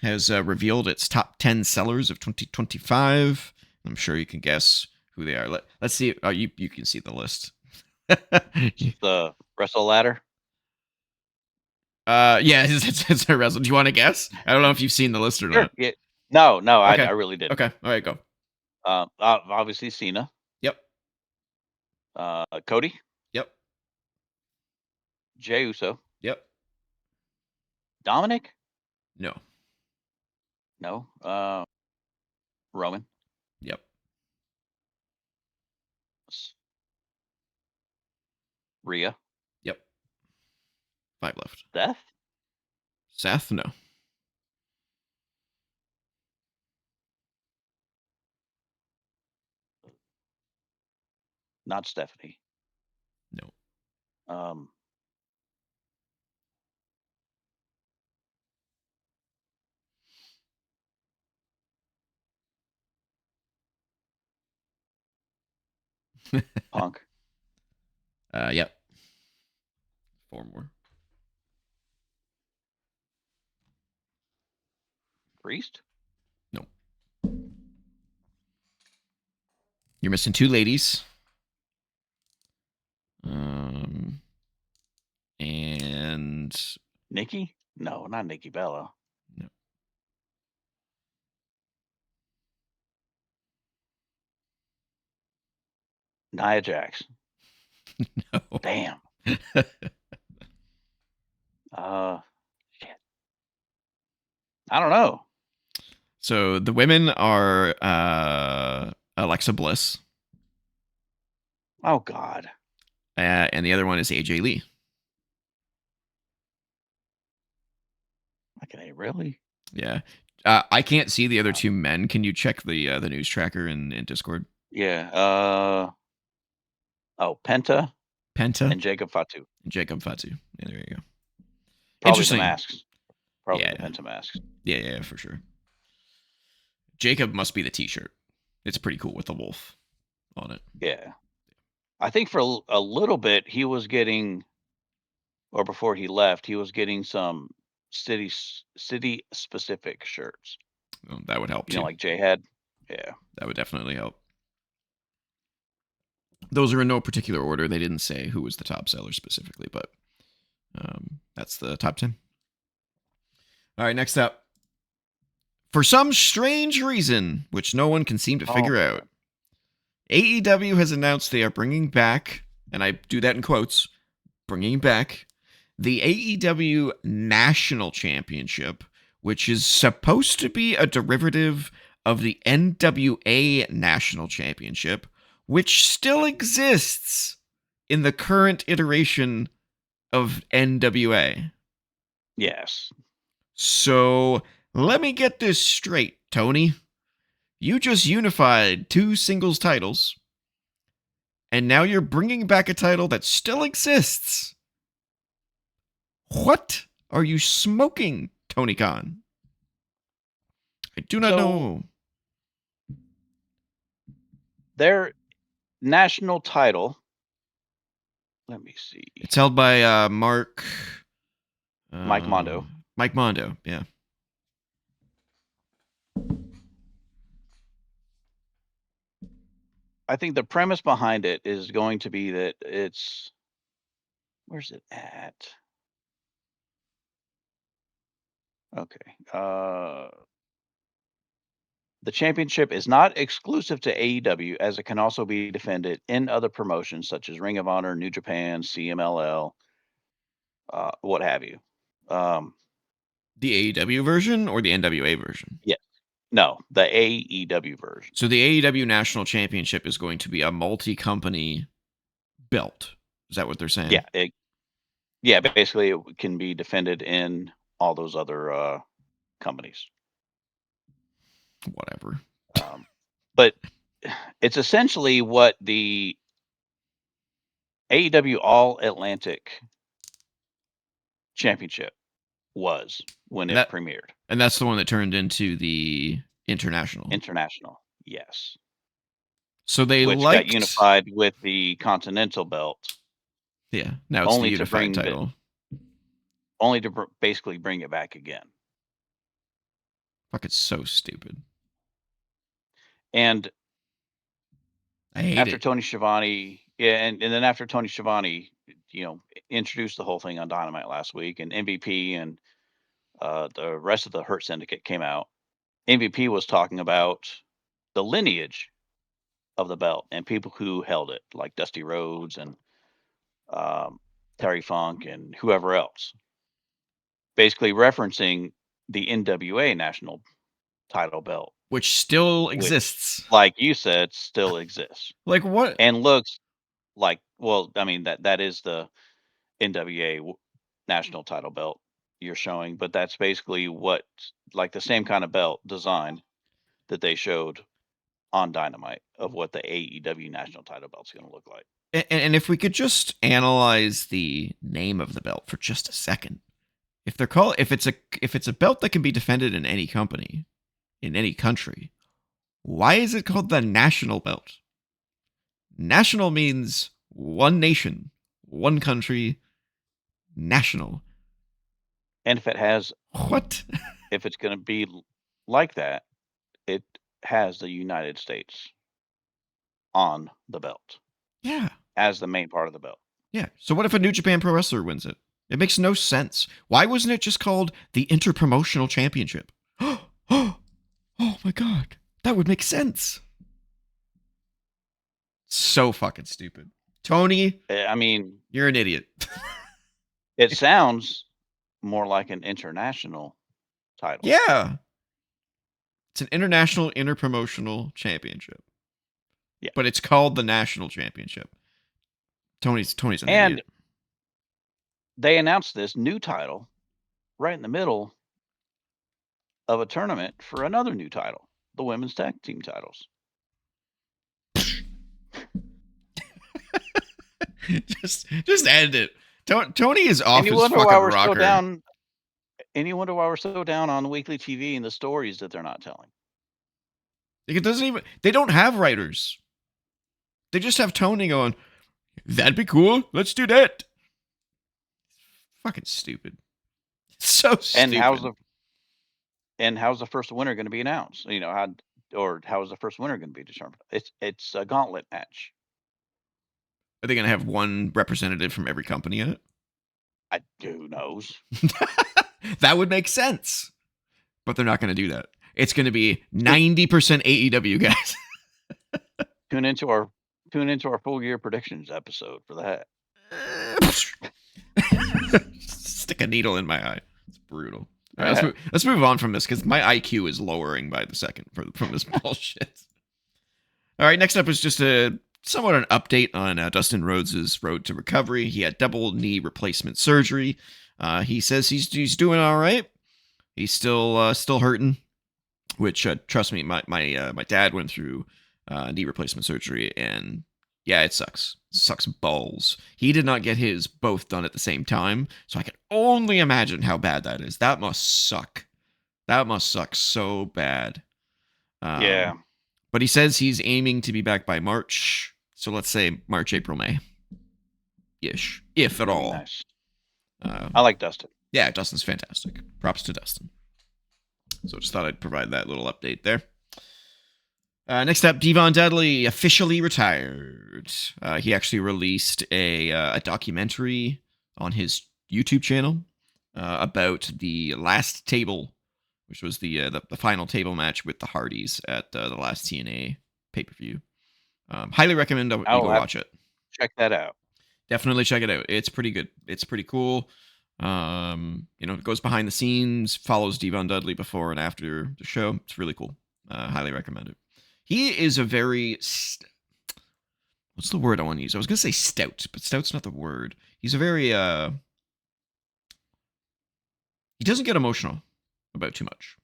has revealed its top 10 sellers of 2025. I'm sure you can guess who they are. Let's see. Oh, you can see the list. The Wrestle Ladder. Yeah, it's a wrestle. Do you want to guess? I don't know if you've seen the list or not. Yeah. No, Okay. I really didn't. Okay, all right, go. Obviously Cena. Yep. Cody. Yep. Jey Uso. Yep. Dominic. No. Roman. Yep. Rhea. Yep. 5 left. Seth? No. Not Stephanie. No. Punk. Yep. 4 more. Priest? No. You're missing 2 ladies. And Nikki? No, not Nikki Bella. No. Nia Jax. No. Damn. Shit. I don't know. So the women are Alexa Bliss, Oh God. and the other one is AJ Lee. Okay, really? Yeah. I can't see the other two men. Can you check the news tracker in Discord? Yeah. Penta Penta and Jacob Fatu. and Jacob Fatu. Yeah, there you go. Probably the Interesting. masks. Probably Yeah. the Penta masks. Yeah, for sure. Jacob must be the T-shirt. It's pretty cool with the wolf on it. Yeah. I think for a little bit he was getting, or before he left, he was getting some city specific shirts. That would help too. Like Jay had. Yeah. That would definitely help. Those are in no particular order. They didn't say who was the top seller specifically, but that's the top 10. All right, next up. For some strange reason, which no one can seem to figure out, AEW has announced they are bringing back, and I do that in quotes, bringing back the AEW National Championship, which is supposed to be a derivative of the NWA National Championship, which still exists in the current iteration of NWA. Yes. So let me get this straight, Tony. You just unified two singles titles, and now you're bringing back a title that still exists. What are you smoking, Tony Khan? I do not know. Their national title. Let me see. It's held by Mike Mondo. Mike Mondo, yeah. I think the premise behind it is going to be that it's, where's it at? Okay. The championship is not exclusive to AEW, as it can also be defended in other promotions such as Ring of Honor, New Japan, CMLL, what have you. The AEW version or the NWA version? Yes. No, the AEW version. So the AEW National Championship is going to be a multi-company belt. Is that what they're saying? Yeah. Basically, it can be defended in all those other companies. Whatever. But it's essentially what the AEW All Atlantic Championship was when it premiered. And that's the one that turned into the International. Yes. So they which got unified with the Continental belt. Yeah, now it's the unified title. Only to basically bring it back again. Fuck, it's so stupid. And I hate after it. Tony Schiavone, and then after Tony Schiavone, introduced the whole thing on Dynamite last week, and MVP and the rest of the Hurt Syndicate came out. MVP was talking about the lineage of the belt and people who held it, like Dusty Rhodes and Terry Funk and whoever else. Basically referencing the NWA national title belt, which still exists. Which, like you said, still exists. Like what? And looks like, well, I mean that is the NWA national title belt you're showing, but that's basically what, like the same kind of belt design that they showed on Dynamite of what the AEW national title belt's going to look like. And if we could just analyze the name of the belt for just a second. If it's a belt that can be defended in any company, in any country, why is it called the national belt? National means one nation, one country, national. And if it has if it's going to be like that, it has the United States on the belt. Yeah. As the main part of the belt. Yeah. So what if a New Japan Pro Wrestler wins it? It makes no sense. Why wasn't it just called the Interpromotional Championship? Oh my god. That would make sense. So fucking stupid. Tony, I mean, you're an idiot. it sounds more like an international title. Yeah. It's an international interpromotional championship. Yeah. But it's called the National Championship. Tony's an And idiot. they announced this new title right in the middle of a tournament for another new title, the women's tag team titles. just end it. Tony is off And you his wonder fucking why we're rocker. so down. And you wonder why we're so down on weekly TV and the stories that they're not telling. Like, it doesn't even. They don't have writers. They just have Tony going, that'd be cool. Let's do that. Fucking stupid. So stupid. And how's the first winner going to be announced? You know, how is the first winner going to be determined? It's a gauntlet match. Are they going to have one representative from every company in it? Who knows? That would make sense. But they're not going to do that. It's going to be 90% AEW guys. Tune into our full year predictions episode for that. Stick a needle in my eye. It's brutal. All right, let's move on from this because my IQ is lowering by the second from this bullshit. All right, next up is just somewhat an update on Dustin Rhodes' road to recovery. He had double knee replacement surgery. He says he's doing all right. He's still hurting, which trust me, my dad went through knee replacement surgery, and yeah, it sucks. It sucks balls. He did not get his both done at the same time, so I can only imagine how bad that is. That must suck. That must suck so bad. Yeah. But he says he's aiming to be back by March. So let's say March, April, May. Ish. If at all. Nice. I like Dustin. Yeah, Dustin's fantastic. Props to Dustin. So just thought I'd provide that little update there. Next up, DVon Dudley officially retired. He actually released a documentary on his YouTube channel about the last table, which was the final table match with the Hardys at the last TNA pay-per-view. Highly recommend you go watch it. Check that out. Definitely check it out. It's pretty good. It's pretty cool. It goes behind the scenes, follows DVon Dudley before and after the show. It's really cool. Highly recommend it. He is a very what's the word I want to use? I was gonna say stout, but stout's not the word. He's a very he doesn't get emotional about too much.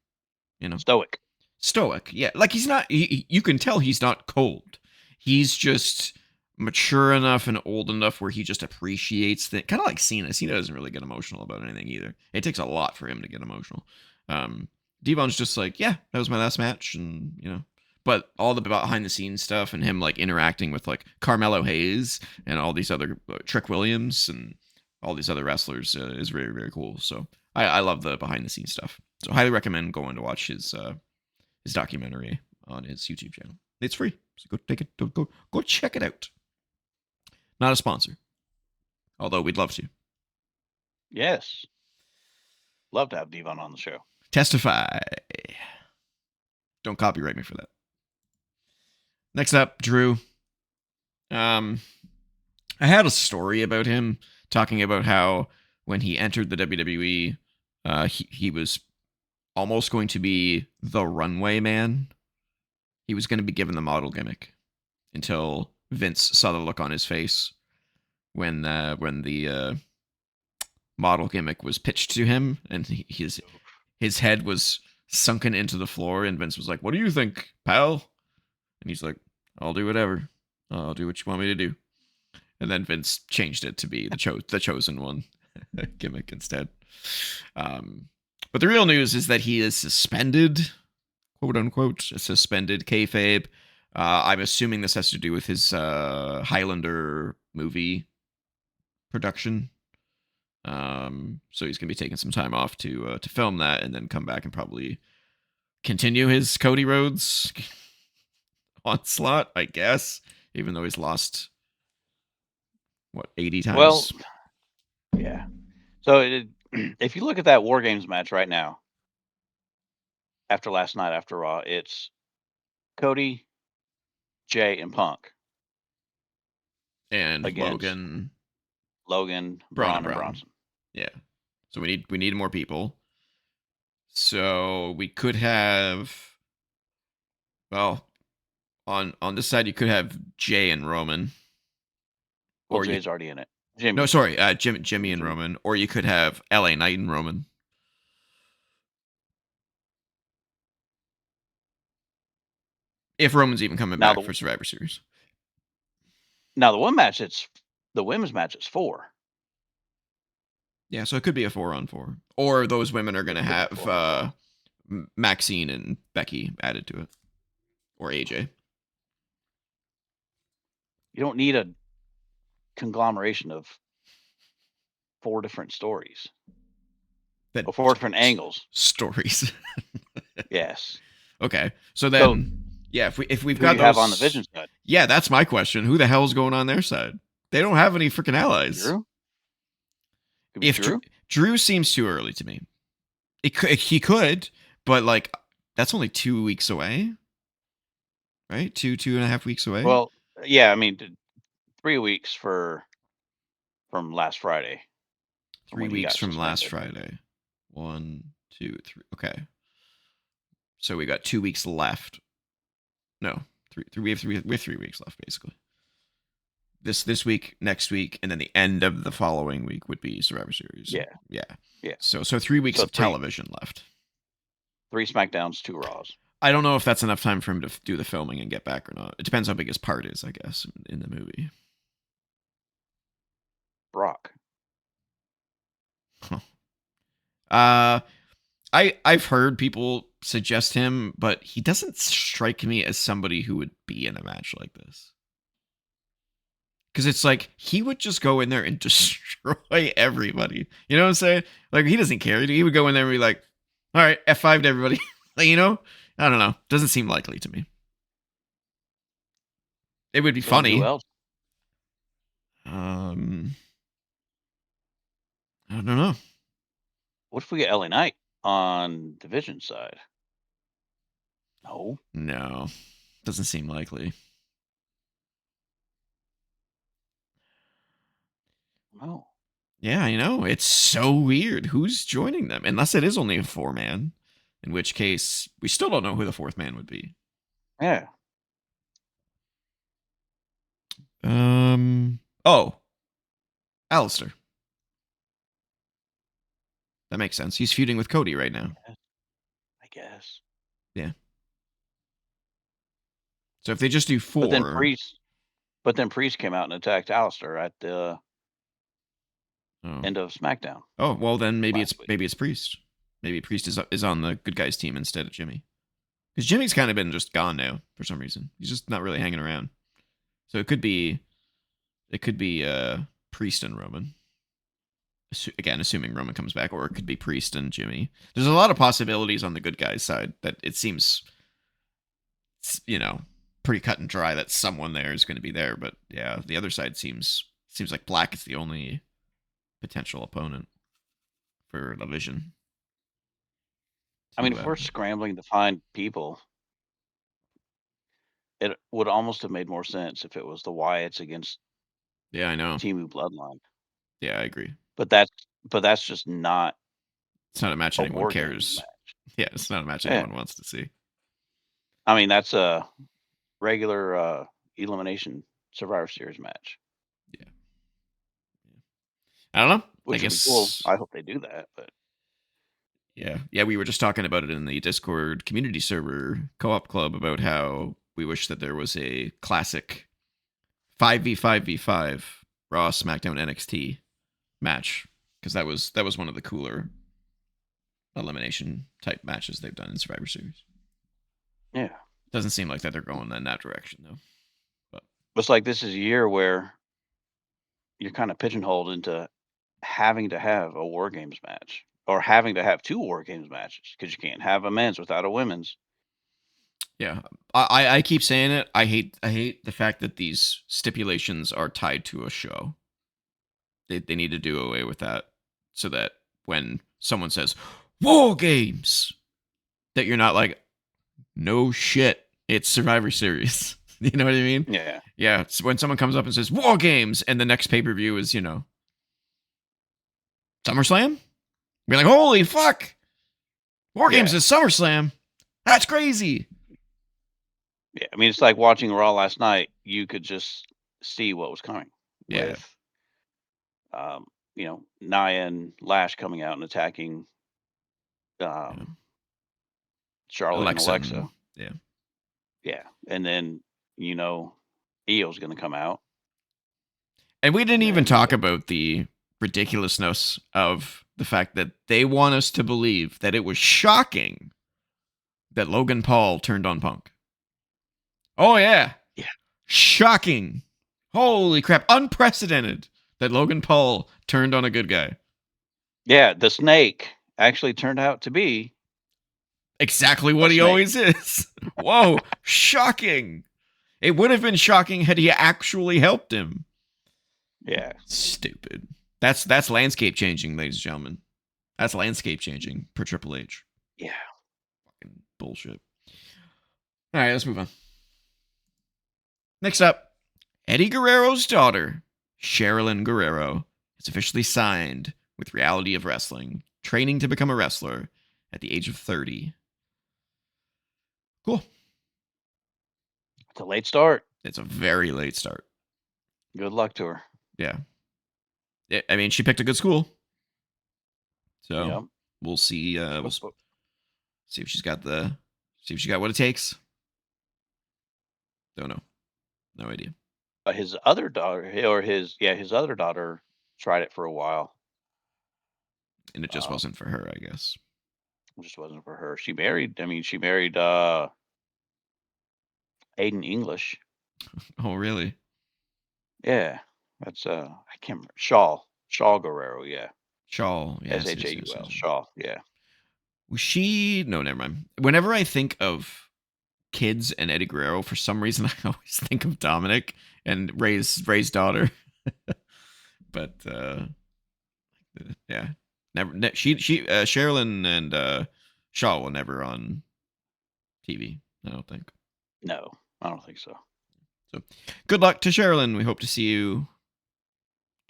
Stoic. Yeah, like he's not. You can tell he's not cold. He's just mature enough and old enough where he just appreciates things. Kind of like Cena. Cena doesn't really get emotional about anything either. It takes a lot for him to get emotional. Devon's just like, yeah, that was my last match, and but all the behind the scenes stuff and him like interacting with like Carmelo Hayes and all these other Trick Williams and all these other wrestlers is very, very cool. So I love the behind the scenes stuff. So highly recommend going to watch his documentary on his YouTube channel. It's free, so go take it. Go check it out. Not a sponsor, although we'd love to. Yes, love to have DVon on the show. Testify. Don't copyright me for that. Next up, Drew. I had a story about him talking about how when he entered the WWE, he was almost going to be the runway man. He was going to be given the model gimmick until Vince saw the look on his face when the model gimmick was pitched to him, and his head was sunken into the floor, and Vince was like, "What do you think, pal?" And he's like, "I'll do whatever. I'll do what you want me to do." And then Vince changed it to be the chosen one gimmick instead. But the real news is that he is suspended, quote unquote, suspended kayfabe. I'm assuming this has to do with his Highlander movie production. So he's gonna be taking some time off to film that, and then come back and probably continue his Cody Rhodes onslaught, I guess. Even though he's lost 80 times. Well, yeah. So if you look at that War Games match right now, after last night, after Raw, it's Cody, Jay, and Punk And against Logan, Logan, Braun, and Braun, and Brown. Bronson. Yeah. So we need more people. So we could have, well, on this side you could have Jay and Roman, Well, or you Jay's already in it. no, Jimmy. sorry, Jimmy and Jimmy. Roman, or you could have LA Knight and Roman. If Roman's even coming Now back the for Survivor Series. now the one match, it's the women's match. It's 4. Yeah, so it could be a 4-on-4, or those women are going It to could be have 4-on-4. Maxine and Becky added to it, or AJ. You don't need a conglomeration of 4 different stories That or 4 different angles. stories. Yes. Okay, so So then, yeah, if we've who do got you those, have on the Vision side? yeah, that's my question. Who the hell's going on their side? They don't have any freaking allies. Drew? Could be If Drew seems too early to me, he could, but like that's only 2 weeks away, right? 2.5 weeks away. Well, yeah, I mean, 3 weeks from last Friday. From 3 when he weeks got from last suspended. Friday. 1, 2, 3. Okay, so we got 2 weeks left. No, three. We have 3 weeks left basically. This week, next week, and then the end of the following week would be Survivor Series. Yeah. Yeah. Yeah. So 3 weeks So of television left. 3 SmackDowns, 2 Raws. I don't know if that's enough time for him to do the filming and get back or not. It depends how big his part is, I guess, in the movie. Brock. Huh. I've heard people suggest him, but he doesn't strike me as somebody who would be in a match like this. Because it's like he would just go in there and destroy everybody. You know what I'm saying? Like he doesn't care. He would go in there and be like, "All right, F5 to everybody." Like, you know, I don't know. Doesn't seem likely to me. It would be So then who funny. else? I don't know. What if we get LA Knight on the Vision side? No. No, doesn't seem likely. No. Yeah, I know. It's so weird. Who's joining them? Unless it is only a 4-man, in which case we still don't know who the 4th man would be. Yeah. Oh, Alistair. That makes sense. He's feuding with Cody right now. I guess. Yeah. So if they just do 4, But then Priest came out and attacked Alistair at the end of SmackDown. Oh, well then maybe last week. it's Priest. Maybe Priest is on the good guys team instead of Jimmy. Because Jimmy's kind of been just gone now for some reason. He's just not really hanging around. So it could be Priest and Roman. Again, assuming Roman comes back, or it could be Priest and Jimmy. There's a lot of possibilities on the good guys side that it seems, pretty cut and dry that someone there is going to be there. But yeah, the other side seems like Black is the only potential opponent for the Vision. I mean, if we're scrambling to find people, it would almost have made more sense if it was the Wyatts against Yeah, I know. Timu Bloodline. Yeah, I agree. But that's just not. It's not a match anyone cares. Match. Yeah, it's not a match anyone wants to see. I mean, that's a regular elimination Survivor Series match. Yeah. I don't know. Which would be cool. I hope they do that, but yeah, we were just talking about it in the Discord community server co-op club about how we wish that there was a classic 5v5v5 Raw, SmackDown, NXT match, because that was one of the cooler elimination type matches they've done in Survivor Series. Yeah, doesn't seem like that they're going in that direction though. But it's like this is a year where you're kind of pigeonholed into having to have a War Games match or having to have 2 War Games matches because you can't have a men's without a women's. Yeah, I keep saying it. I hate the fact that these stipulations are tied to a show. They need to do away with that. so that when someone says War Games, that you're not like, no shit, it's Survivor Series. You know what I mean? Yeah. Yeah. So when someone comes up and says War Games, and the next pay-per-view is, SummerSlam, you're like, holy fuck, War Games is SummerSlam. That's crazy. Yeah. I mean, it's like watching Raw last night. You could just see what was coming with, Nia and Lash coming out and attacking Charlotte and Alexa. Yeah. Yeah. And then, Io's going to come out. And we didn't even talk about the ridiculousness of the fact that they want us to believe that it was shocking that Logan Paul turned on Punk. Oh, yeah. Yeah. Shocking. Holy crap. Unprecedented that Logan Paul turned on a good guy. Yeah. The snake actually turned out to be exactly what he always is. Whoa. Shocking. It would have been shocking had he actually helped him. Yeah. Stupid. That's landscape changing, ladies and gentlemen. That's landscape changing per Triple H. Yeah. Fucking bullshit. All right, let's move on. Next up, Eddie Guerrero's daughter, Sherilyn Guerrero, is officially signed with Reality of Wrestling, training to become a wrestler at the age of 30. Cool. It's a late start. It's a very late start. Good luck to her. Yeah. I mean, she picked a good school. So we'll see. We'll see if she's got what it takes. Don't know. No idea. His other daughter, his other daughter tried it for a while. And it just wasn't for her, I guess. It just wasn't for her. She married Aiden English. Oh, really? Yeah. That's I can't remember. Shaw Guerrero, yeah. Shaw, yes. Shaul. Shaw, yeah. Was she? No, never mind. Whenever I think of kids and Eddie Guerrero, for some reason I always think of Dominic and Ray's daughter. But yeah, never. Sherilyn and Shaw were never on TV. I don't think. No, I don't think so. So, good luck to Sherilyn. We hope to see you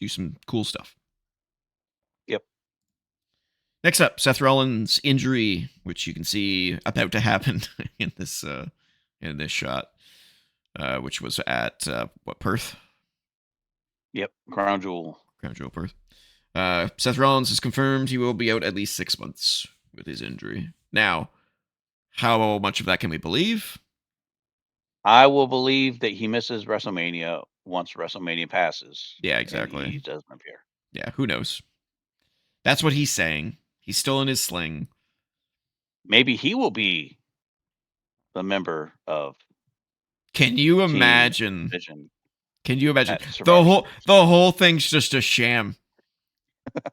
do some cool stuff. Yep. Next up, Seth Rollins' injury, which you can see about to happen in this shot, which was at Perth? Yep, Crown Jewel, Perth. Seth Rollins has confirmed he will be out at least 6 months with his injury. Now, how much of that can we believe? I will believe that he misses WrestleMania once WrestleMania passes. Yeah, exactly. He doesn't appear. Yeah, who knows? That's what he's saying. He's still in his sling. Maybe he will be the member of. Can you imagine? Can you imagine the whole thing's just a sham?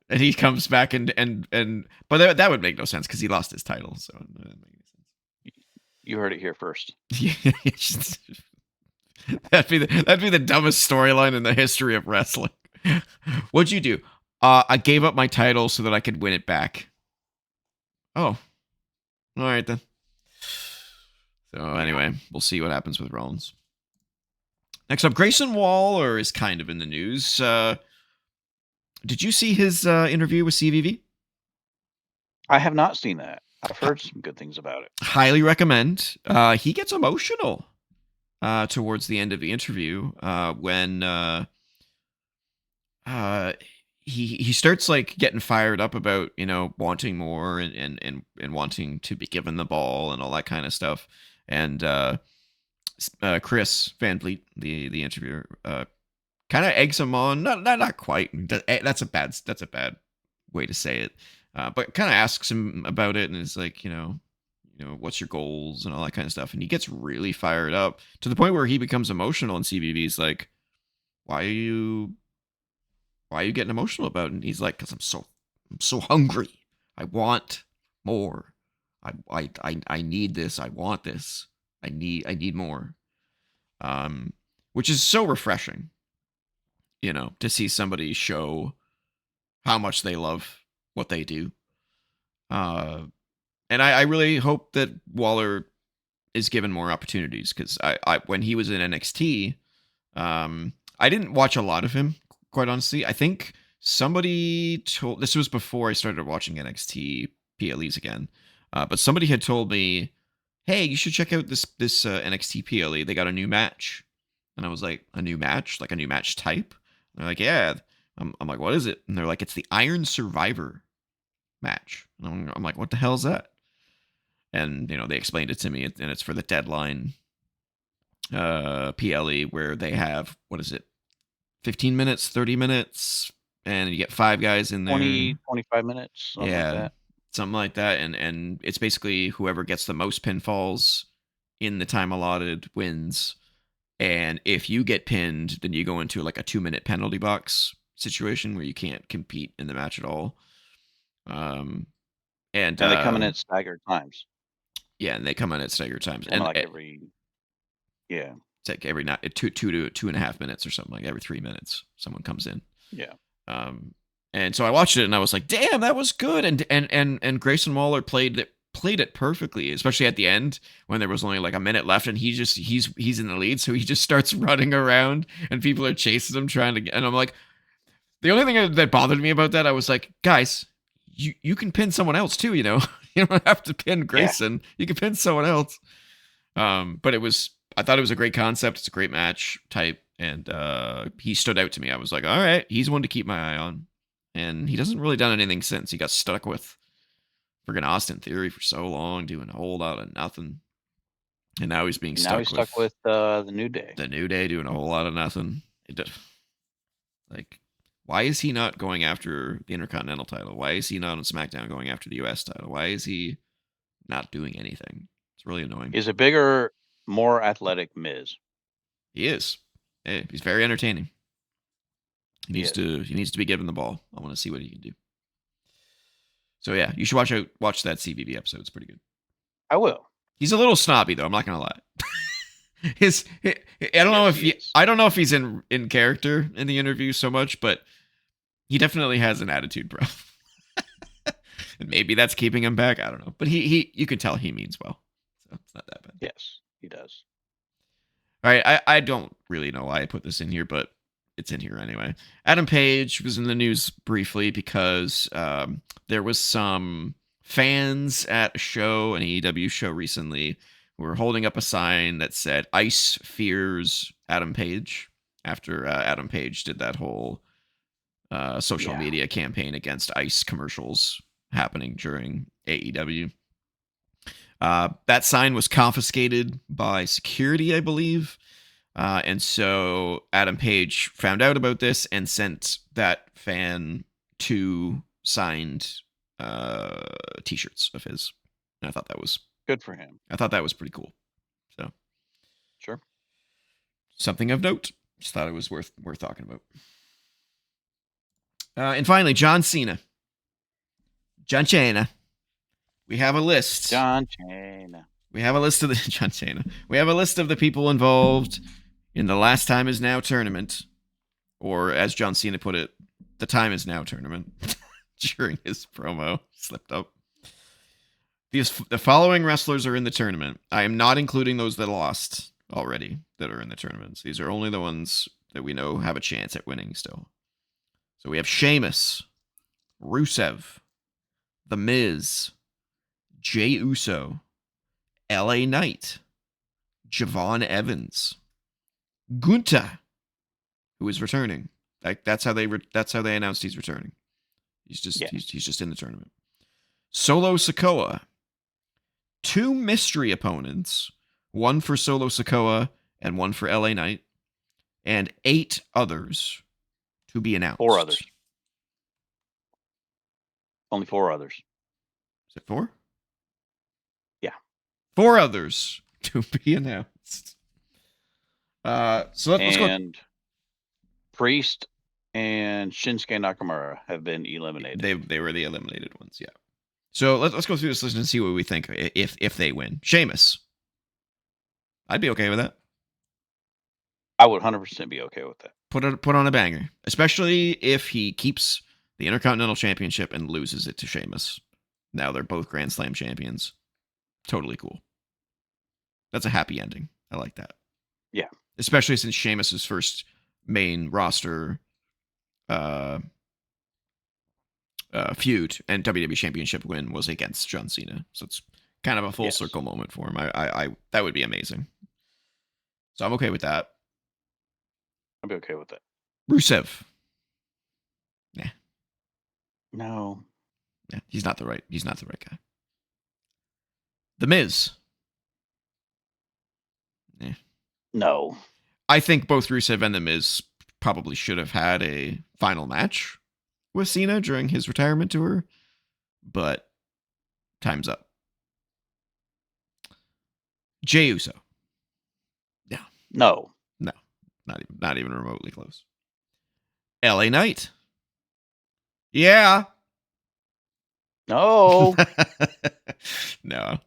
And he comes back but that would make no sense because he lost his title. So it doesn't make any sense. You heard it here first. that'd be the dumbest storyline in the history of wrestling. What'd you do? I gave up my title so that I could win it back. Oh, all right then. So anyway, we'll see what happens with Rollins. Next up, Grayson Waller is kind of in the news. Did you see his interview with CVV? I have not seen that. I've heard some good things about it. Highly recommend. He gets emotional towards the end of the interview when he starts like getting fired up about wanting more and wanting to be given the ball and all that kind of stuff. And Chris Van Vliet, the interviewer, kind of eggs him on. Not quite. That's a bad way to say it. But kind of asks him about it and is like, what's your goals and all that kind of stuff. And he gets really fired up to the point where he becomes emotional. And CVV's like, why are you getting emotional about it? And he's like, because I'm so hungry. I want more. I need this. I want this. I need more. Which is so refreshing, to see somebody show how much they love what they do. And I really hope that Waller is given more opportunities, because I when he was in NXT, I didn't watch a lot of him, quite honestly. I think somebody told, this was before I started watching NXT PLEs again, but somebody had told me, "Hey, you should check out this NXT PLE. They got a new match." And I was like, "A new match? Like a new match type?" And they're like, "Yeah." I'm like, "What is it?" And they're like, "It's the Iron Survivor match." And I'm like, "What the hell is that?" And they explained it to me, and it's for the Deadline PLE, where they have, what is it, 15 minutes, 30 minutes, and you get 5 guys in there. 20, 25 minutes, something like that. Something like that. And it's basically whoever gets the most pinfalls in the time allotted wins. And if you get pinned, then you go into like a 2-minute penalty box situation where you can't compete in the match at all. And they come in at staggered times. Yeah, and they come in at staggered times. And And like every, yeah. It's like every night, 2 to 2.5 minutes or something. Like every 3 minutes, someone comes in. Yeah. And so I watched it, and I was like, "Damn, that was good!" And Grayson Waller played it perfectly, especially at the end when there was only like a minute left, and he's in the lead, so he just starts running around, and people are chasing him trying to get. And I'm like, the only thing that bothered me about that, I was like, guys, you can pin someone else too, you don't have to pin Grayson. Yeah. You can pin someone else. But I thought it was a great concept. It's a great match type, and he stood out to me. I was like, all right, he's one to keep my eye on. And he hasn't really done anything since. He got stuck with friggin' Austin Theory for so long, doing a whole lot of nothing. And now he's stuck with the New Day. The New Day doing a whole lot of nothing. Like, why is he not going after the Intercontinental title? Why is he not on SmackDown going after the US title? Why is he not doing anything? It's really annoying. He's a bigger, more athletic Miz. He is. Hey, he's very entertaining. He needs to be given the ball. I want to see what he can do. So yeah, you should watch that CVV episode. It's pretty good. I will. He's a little snobby though. I'm not gonna lie. I don't know if he's in character in the interview so much, but he definitely has an attitude, bro. And maybe that's keeping him back. I don't know, but you can tell he means well, so it's not that bad. Yes, he does. All right, I don't really know why I put this in here, but it's in here anyway. Adam Page was in the news briefly because there was some fans at a show, an AEW show recently, who were holding up a sign that said "Ice fears Adam Page" after Adam Page did that whole social media campaign against Ice commercials happening during AEW. That sign was confiscated by security, I believe. And so Adam Page found out about this and sent that fan 2 signed t-shirts of his. And I thought that was good for him. I thought that was pretty cool. So sure. Something of note. Just thought it was worth talking about. And finally, John Cena. John Cena. We have a list. John Cena. We have a list of John Cena. We have a list of the people involved in the Last Time Is Now tournament, or as John Cena put it, the Time Is Now tournament. During his promo, slipped up. The following wrestlers are in the tournament. I am not including those that lost already that are in the tournaments. These are only the ones that we know have a chance at winning still. So we have Sheamus, Rusev, The Miz, Jey Uso, LA Knight, Javon Evans, Gunther, who is returning. That's how they announced he's returning. He's just in the tournament. Solo Sikoa, 2 mystery opponents, 1 for Solo Sikoa and 1 for LA Knight, and 8 others to be announced. 4 others. Only 4 others. Is it 4? Yeah. 4 others to be announced. So let's go. And Priest and Shinsuke Nakamura have been eliminated. They were the eliminated ones, yeah. So let's go through this list and see what we think if they win. Sheamus. I'd be okay with that. I would 100% be okay with that. Put on a banger, especially if he keeps the Intercontinental Championship and loses it to Sheamus. Now they're both Grand Slam champions. Totally cool. That's a happy ending. I like that. Yeah. Especially since Sheamus's first main roster feud and WWE Championship win was against John Cena. So it's kind of a full circle moment for him. I that would be amazing. So I'm okay with that. I'd be okay with that. Rusev. Nah. No. Yeah, he's not the right guy. The Miz. Yeah. No. I think both Rusev and The Miz probably should have had a final match with Cena during his retirement tour, but time's up. Jey Uso. Yeah. No. No. Not even remotely close. LA Knight. Yeah. No. No.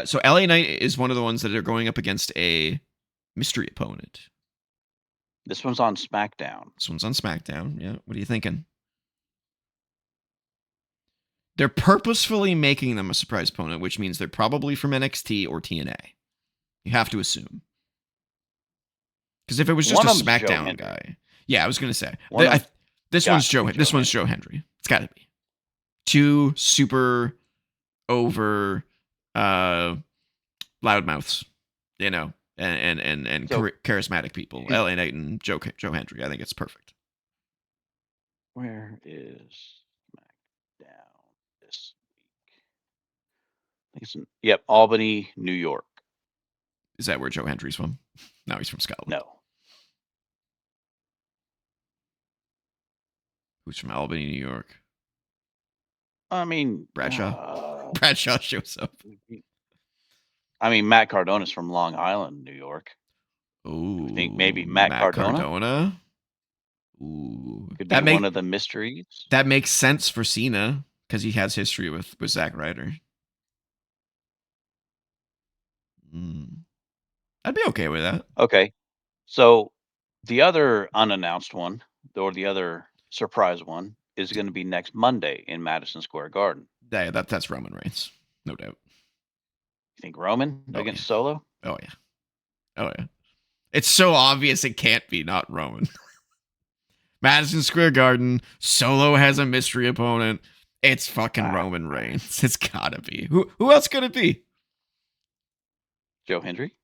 So LA Knight is one of the ones that are going up against a mystery opponent. This one's on SmackDown. This one's on SmackDown. Yeah. What are you thinking? They're purposefully making them a surprise opponent, which means they're probably from NXT or TNA. You have to assume. Because if it was just a SmackDown guy, yeah, I was going to say this one's Joe Hendry. It's got to be 2 super over loudmouths, you know, and charismatic people. LA Knight and Joe Hendry. I think it's perfect. Where is SmackDown this week? Yep, Albany, New York. Is that where Joe Hendry's from? No, he's from Scotland. No. Who's from Albany, New York? I mean, Bradshaw. Bradshaw shows up. I mean, Matt Cardona's from Long Island, New York. Ooh, I think maybe Matt Cardona. Ooh, could be one of the mysteries. That makes sense for Cena because he has history with Zack Ryder. I'd be okay with that. Okay, so the other unannounced one, or the other surprise one, is going to be next Monday in Madison Square Garden. Yeah, that's Roman Reigns, no doubt. You think Roman against Solo? Oh yeah. It's so obvious it can't be not Roman. Madison Square Garden, Solo has a mystery opponent. It's fucking Roman Reigns. It's gotta be. Who else could it be? Joe Hendry?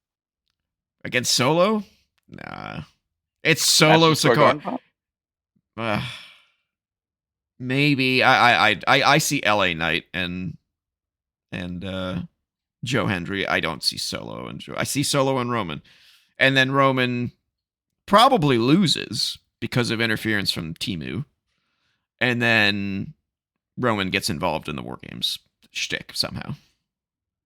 Against Solo? Nah. It's Solo Sikoa. Maybe. I see LA Knight and Joe Hendry. I don't see Solo and Joe. I see Solo and Roman. And then Roman probably loses because of interference from Timu. And then Roman gets involved in the War Games shtick somehow.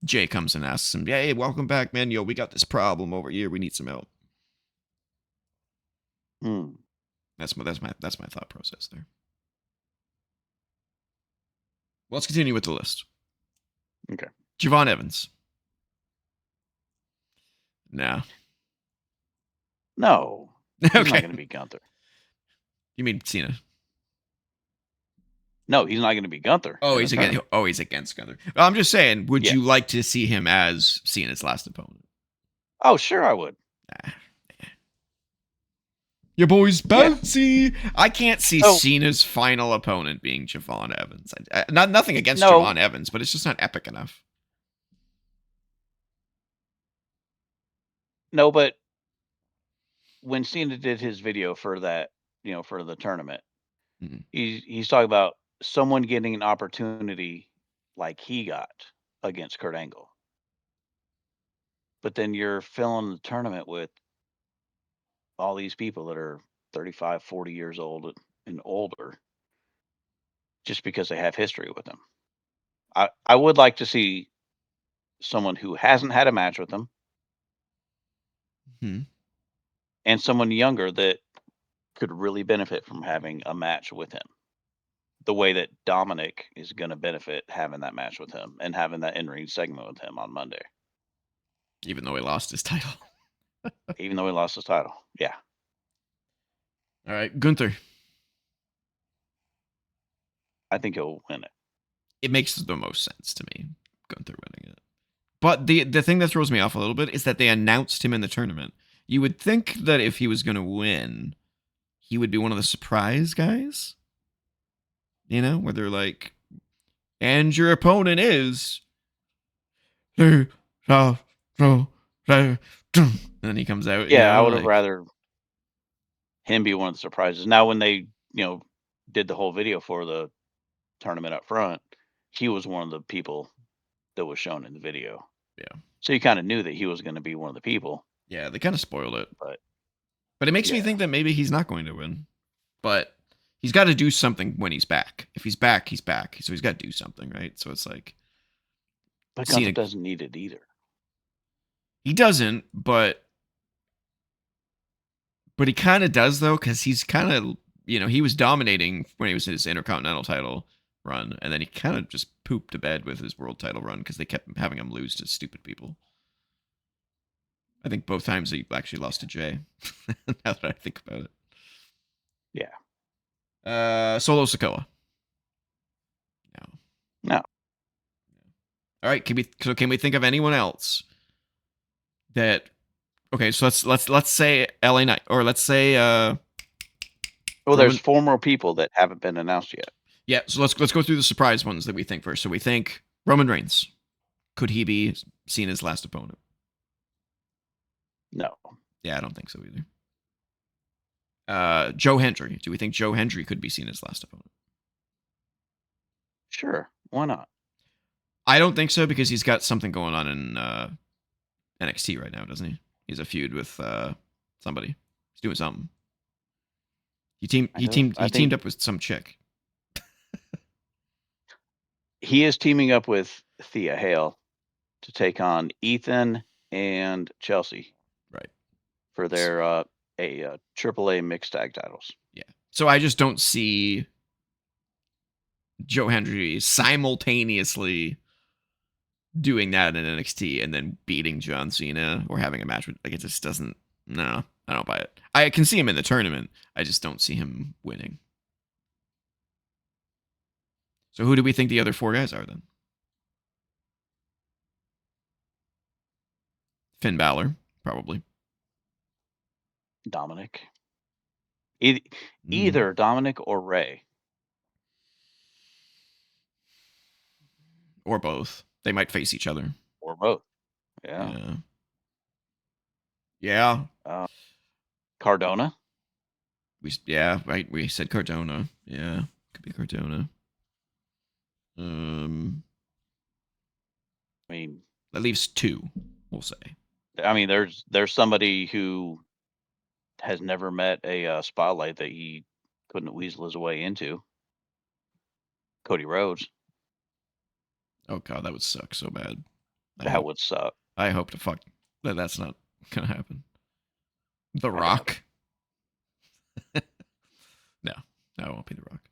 Jay comes and asks him, "Hey, welcome back, man. Yo, we got this problem over here. We need some help." That's my thought process there. Well, let's continue with the list. Okay. Javon Evans. No. He's not going to be Gunther. You mean Cena? No, he's not going to be Gunther. He's against Gunther. I'm just saying, would you like to see him as Cena's last opponent? Oh, sure I would. Your boy's bouncy. Yeah. I can't see Cena's final opponent being Javon Evans. Nothing against Javon Evans, but it's just not epic enough. No, but when Cena did his video for that, for the tournament, he's talking about someone getting an opportunity like he got against Kurt Angle. But then you're filling the tournament with all these people that are 35, 40 years old and older just because they have history with him. I would like to see someone who hasn't had a match with him and someone younger that could really benefit from having a match with him. The way that Dominic is going to benefit having that match with him and having that in-ring segment with him on Monday. Even though he lost his title. Yeah. All right, Gunther. I think he'll win it. It makes the most sense to me, Gunther winning it. But the thing that throws me off a little bit is that they announced him in the tournament. You would think that if he was going to win, he would be one of the surprise guys. You know, where they're like, and your opponent is. And then he comes out. Yeah, I would have like, rather him be one of the surprises. Now, when they, did the whole video for the tournament up front, he was one of the people that was shown in the video. Yeah. So you kind of knew that he was going to be one of the people. Yeah, they kind of spoiled it. But it makes me yeah. think that maybe he's not going to win. But he's got to do something when he's back. If he's back, he's back. So he's got to do something, right? So it's like. But Gunther doesn't need it either. He doesn't, but he kind of does, though, because he's kind of, he was dominating when he was in his Intercontinental title run, and then he kind of just pooped to bed with his world title run because they kept having him lose to stupid people. I think both times he actually lost to Jay, now that I think about it. Yeah. Solo Sikoa. No. All right, can we think of anyone else that? Okay, so let's say LA Knight, or let's say well, there's 4 more people that haven't been announced yet. Yeah, so let's go through the surprise ones that we think first. So we think Roman Reigns. Could he be Cena's last opponent? No. Yeah, I don't think so either. Joe Hendry. Do we think Joe Hendry could be Cena's last opponent? Sure. Why not? I don't think so because he's got something going on in NXT right now, doesn't he? He's a feud with somebody. He's doing something. He teamed up with some chick. He is teaming up with Thea Hale to take on Ethan and Chelsea. Right. For their a AAA mixed tag titles. Yeah. So I just don't see Joe Hendry simultaneously doing that in NXT and then beating John Cena or having a match with, like, it just doesn't. No, I don't buy it. I can see him in the tournament. I just don't see him winning. So who do we think the other 4 guys are then? Finn Balor, probably. Dominic. Either Dominic or Ray. Or both. They might face each other. Or both. Yeah. Yeah. Cardona. Right. We said Cardona. Yeah, could be Cardona. I mean, that leaves 2. We'll say. I mean, there's somebody who has never met a spotlight that he couldn't weasel his way into. Cody Rhodes. Oh God, that would suck so bad. That would suck. I hope to fuck that that's not gonna happen. The Rock. No, it won't be The Rock.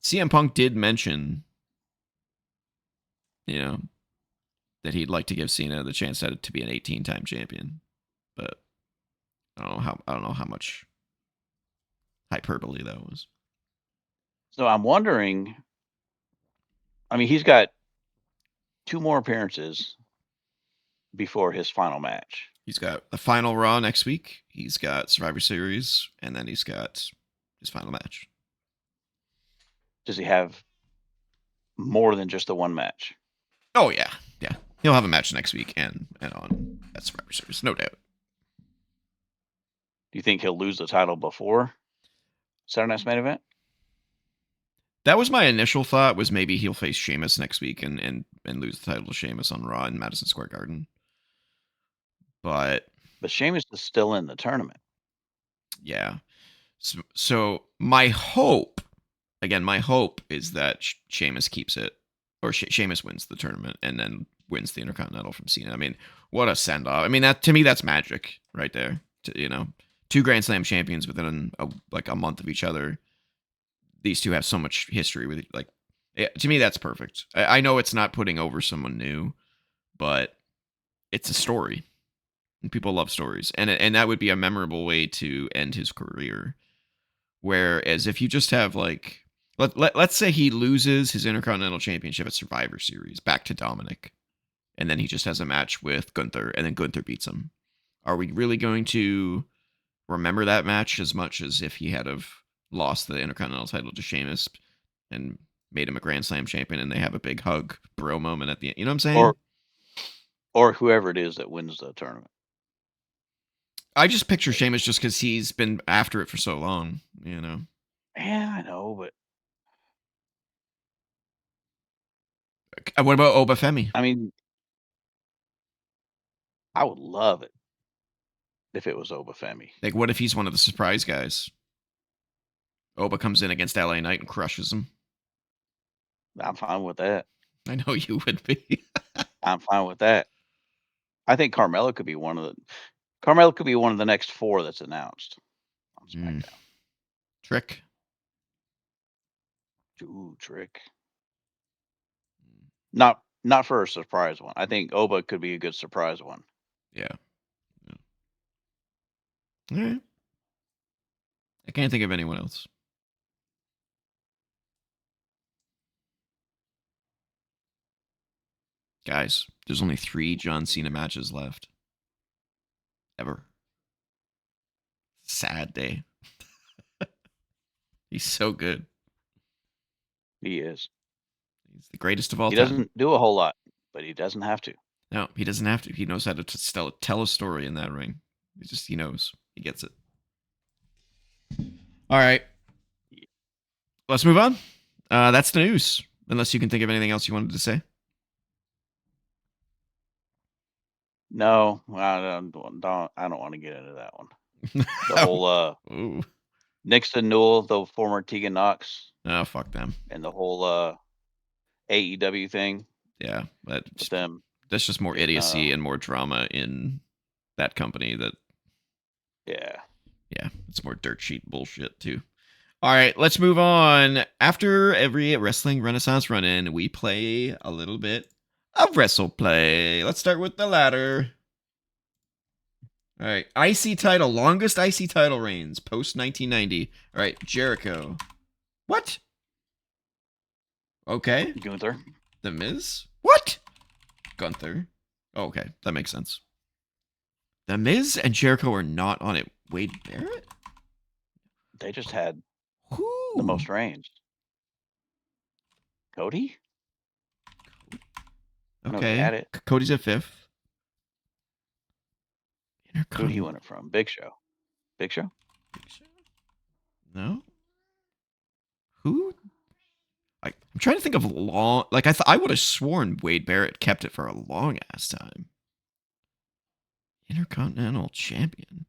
CM Punk did mention, that he'd like to give Cena the chance to be an 18-time champion, but I don't know how much hyperbole that was. So I'm wondering. I mean, he's got 2 more appearances before his final match. He's got the final Raw next week. He's got Survivor Series, and then he's got his final match. Does he have more than just the one match? Oh yeah. He'll have a match next week and on at Survivor Series, no doubt. Do you think he'll lose the title before Saturday Night's Main Event? That was my initial thought. Was maybe he'll face Sheamus next week and lose the title to Sheamus on Raw in Madison Square Garden. But Sheamus is still in the tournament. Yeah. So my hope is that Sheamus keeps it, or Sheamus wins the tournament and then wins the Intercontinental from Cena. I mean, what a send off! I mean, that to me, that's magic right there. 2 Grand Slam champions within a month of each other. These 2 have so much history with to me, that's perfect. I know it's not putting over someone new, but it's a story. People love stories, and that would be a memorable way to end his career. Whereas if you just have like, let's say he loses his Intercontinental Championship at Survivor Series back to Dominic, and then he just has a match with Gunther, and then Gunther beats him. Are we really going to remember that match as much as if he had have lost the Intercontinental title to Sheamus and made him a Grand Slam champion, and they have a big hug bro moment at the end? You know what I'm saying? Or whoever it is that wins the tournament. I just picture Sheamus just because he's been after it for so long, you know. Yeah, I know, but What about Obafemi? I mean, I would love it if it was Obafemi. Like, what if he's one of the surprise guys? Oba comes in against LA Knight and crushes him. I'm fine with that. I know you would be. I'm fine with that. I think Carmella could be one of the next 4 that's announced on SmackDown. Trick. Ooh, Trick. Not for a surprise one. I think Oba could be a good surprise one. Yeah. All right. I can't think of anyone else. Guys, there's only 3 John Cena matches left. Ever. Sad day. He's so good. He is. He's the greatest of all He time. doesn't do a whole lot, but he doesn't have to. No, he doesn't have to. He knows how to tell a story in that ring. He knows. He gets it. All right. Let's move on. That's the news. Unless you can think of anything else you wanted to say. No, I don't want to get into that one. The whole Nixon Newell, the former Tegan Knox. Oh, fuck them. And the whole AEW thing. Yeah, with them. That's just more idiocy and more drama in that company. Yeah, it's more dirt sheet bullshit too. All right, let's move on. After every Wrestling Renaissance Run-In, we play a little bit of WrestlePlay. Let's start with the ladder. All right, IC title, longest IC title reigns post 1990. All right, Jericho. What? Okay. Gunther. The Miz? What? Gunther. Oh, okay, that makes sense. The Miz and Jericho are not on it. Wade Barrett? They just had the most reigns. Cody? Okay. No, had it. Cody's at 5th. Who do you win it from? Big Show. Big Show? No. Who? I'm trying to think of long. Like I would have sworn Wade Barrett kept it for a long ass time. Intercontinental Champion.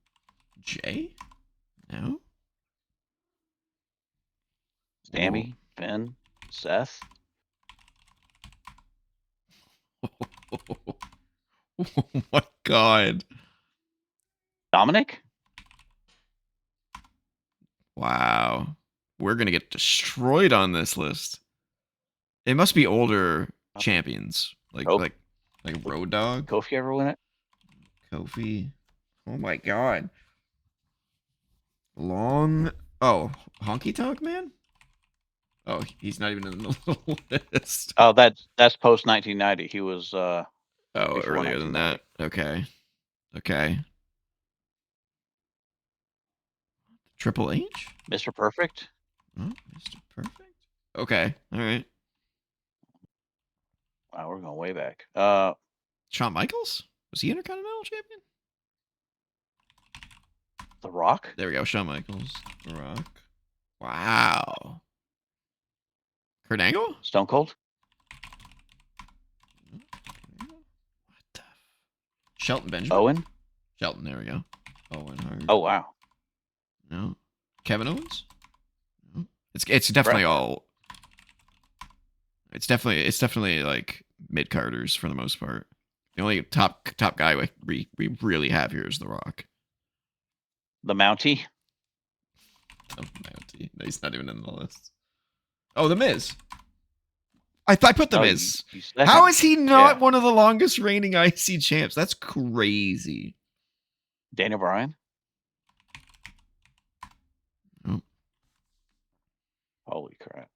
Jay? No. Sammy, Finn, Seth. Oh my god. Dominic? Wow. We're going to get destroyed on this list. It must be older champions. Like Road Dogg. Kofi ever win it? Kofi. Oh my god. Long. Oh, Honky Tonk Man? Oh, he's not even in the list. Oh, that's post 1990. He was earlier than that. Okay. Triple H? Mr. Perfect? Oh, Mr. Perfect? Okay. All right. Wow, we're going way back. Shawn Michaels? Was he Intercontinental Champion? The Rock? There we go. Shawn Michaels. The Rock. Wow. Kurt Angle? Stone Cold? What the? Shelton Benjamin? Owen? Shelton, there we go. Owen Hart. Oh, wow. No. Kevin Owens? No. It's definitely all. It's definitely like mid carders for the most part. The only top guy we really have here is The Rock. The Mountie? The Mountie. No, he's not even in the list. Oh, The Miz. I put The Miz. How is he not one of the longest reigning IC champs? That's crazy. Daniel Bryan. Oh, Holy crap!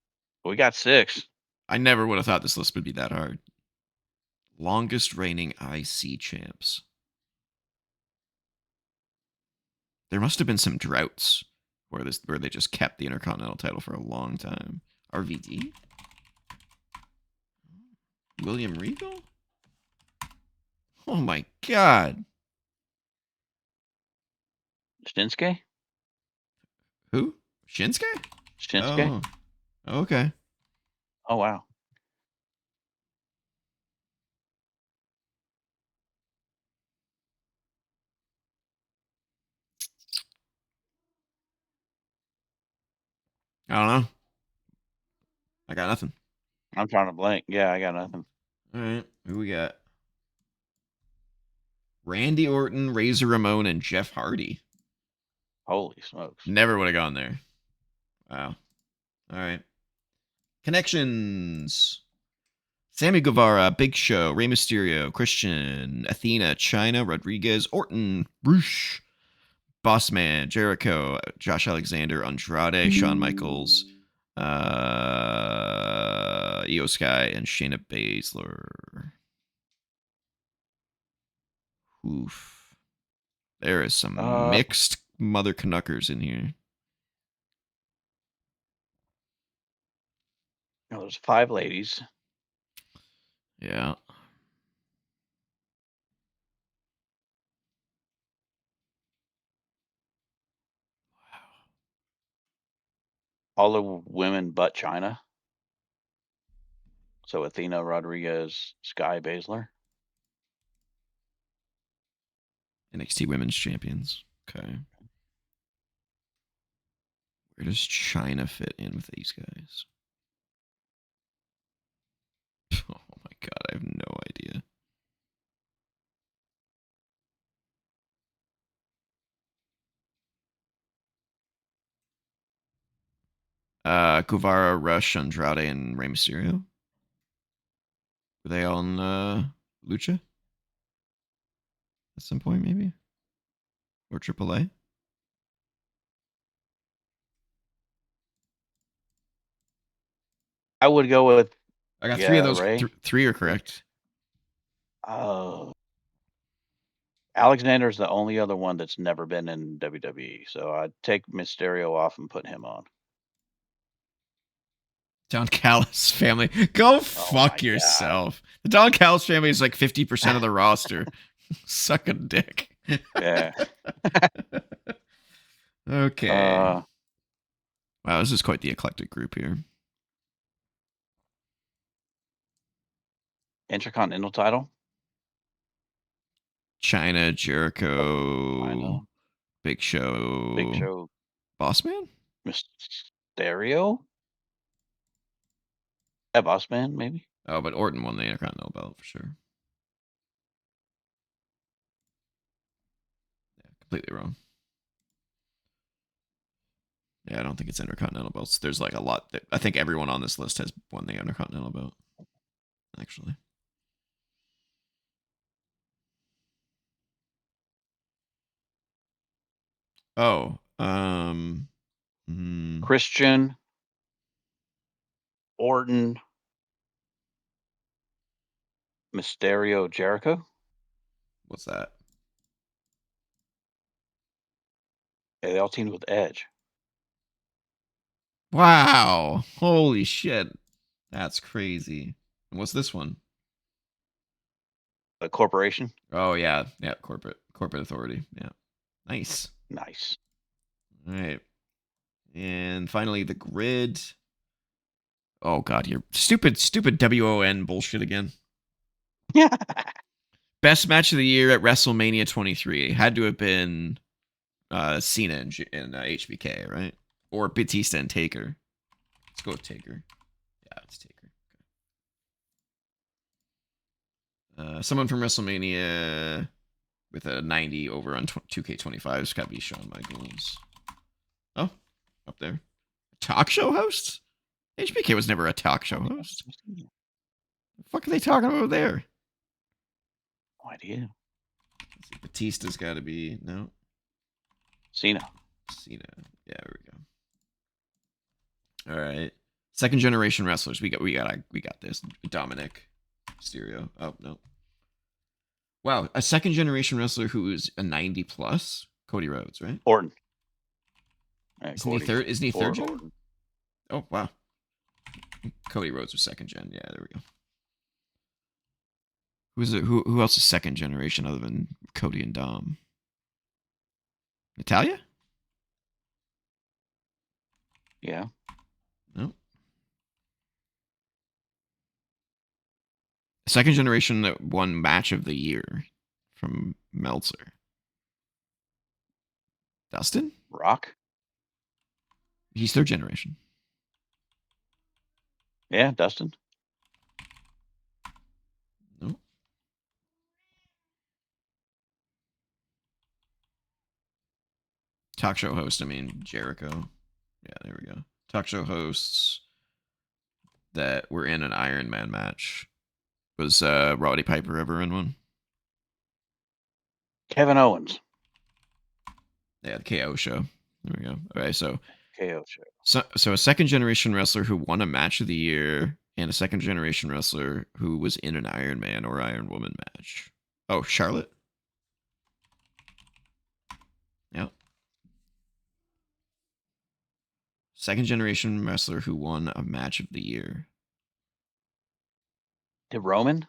We got 6. I never would have thought this list would be that hard. Longest reigning IC champs. There must have been some droughts where they just kept the Intercontinental title for a long time. RVD? William Regal? Oh my god. Shinsuke. Who? Shinsuke? Shinsuke. Oh, okay. Oh wow. I don't know. I got nothing. I'm trying to blank. Yeah, I got nothing. All right. Who we got? Randy Orton, Razor Ramon, and Jeff Hardy. Holy smokes. Never would have gone there. Wow. All right. Connections. Sammy Guevara, Big Show, Rey Mysterio, Christian, Athena, China, Rodriguez, Orton, Roosh, Bossman, Jericho, Josh Alexander, Andrade, Shawn Michaels, Io Sky, and Shayna Baszler. Oof. There is some mixed mother Canuckers in here. There's 5 ladies. Yeah. All the women but China. So Athena, Rodriguez, Sky, Baszler. NXT Women's Champions. Okay. Where does China fit in with these guys? Oh my god, I have no idea. Guevara, Rush, Andrade, and Rey Mysterio. Were they on Lucha? At some point, maybe? Or AAA? I would go with I got 3 of those. Ray. 3 are correct. Alexander's the only other one that's never been in WWE, so I'd take Mysterio off and put him on. Don Callis family. Go fuck yourself. The Don Callis family is like 50% of the roster. Suck a dick. Yeah. Okay. Wow, this is quite the eclectic group here. Intercontinental title. China, Jericho, Big Show, Bossman, Mysterio. Yeah, Bossman, maybe. Oh, but Orton won the Intercontinental belt for sure. Yeah, completely wrong. Yeah, I don't think it's Intercontinental belts. There's like a lot that I think everyone on this list has won the Intercontinental belt. Actually. Oh, Christian, Orton, Mysterio, Jericho. What's that? Yeah, they all teamed with Edge. Wow. Holy shit. That's crazy. And what's this one? The corporation. Oh yeah. Yeah, corporate authority. Yeah. Nice. All right. And finally the grid. Oh god, you're stupid WON bullshit again. Yeah. Best match of the year at WrestleMania 23 had to have been Cena and HBK, right? Or Batista and Taker. Let's go with Taker. Yeah, it's Taker. Okay. Someone from WrestleMania with a 90 over on 2K25 has got to be Shawn Michaels. Oh, up there. Talk show host? HBK was never a talk show host. The fuck are they talking about there? No idea. Let's see, Batista's got to be no. Cena. Yeah, there we go. All right. Second generation wrestlers. We got this. Dominic Mysterio. Oh no. Wow, a second generation wrestler who is a 90 plus. Cody Rhodes, right? Orton. Isn't he third? Isn't he third gen? Orton. Oh wow. Cody Rhodes was second gen. Yeah, there we go. Who's it? Who else is second generation other than Cody and Dom? Natalia? Yeah. No. Second generation that won match of the year from Meltzer. Dustin? Rock? He's third generation. Yeah, Dustin. No. Talk show host, I mean, Jericho. Yeah, there we go. Talk show hosts that were in an Iron Man match. Was Roddy Piper ever in one? Kevin Owens. Yeah, the KO show. There we go. All right, so KO show. So a second generation wrestler who won a match of the year and a second generation wrestler who was in an Iron Man or Iron Woman match. Oh, Charlotte? Yep. Second generation wrestler who won a match of the year. Did Roman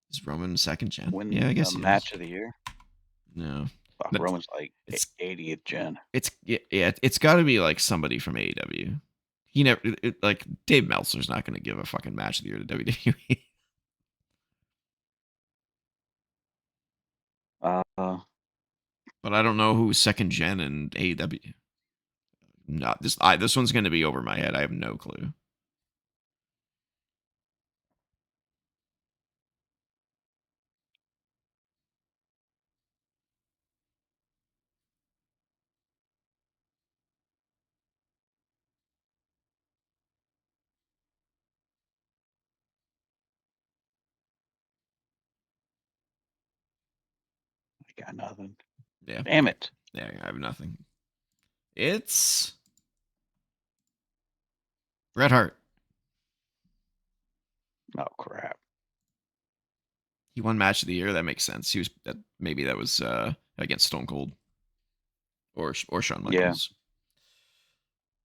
Is Roman second gen? win Yeah, I guess a he match is. of the year? No. Fuck, But Roman's like it's 80th gen. it's got to be like somebody from AEW. He never like Dave Meltzer's not going to give a fucking match of the year to WWE. But I don't know who's second gen in AEW. Not this. This one's going to be over my head. I have no clue. I got nothing. Yeah. Damn it. Yeah, I have nothing. It's Bret Hart. Oh crap. He won match of the year. That makes sense. He was maybe that was against Stone Cold or Shawn Michaels.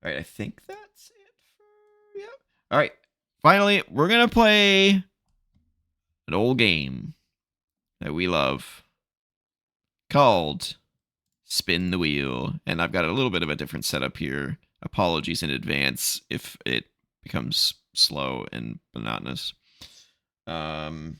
Yeah. All right, I think that's it for yeah. All right. Finally, we're gonna play an old game that we love called Spin the Wheel. And I've got a little bit of a different setup here. Apologies in advance if it becomes slow and monotonous. I'm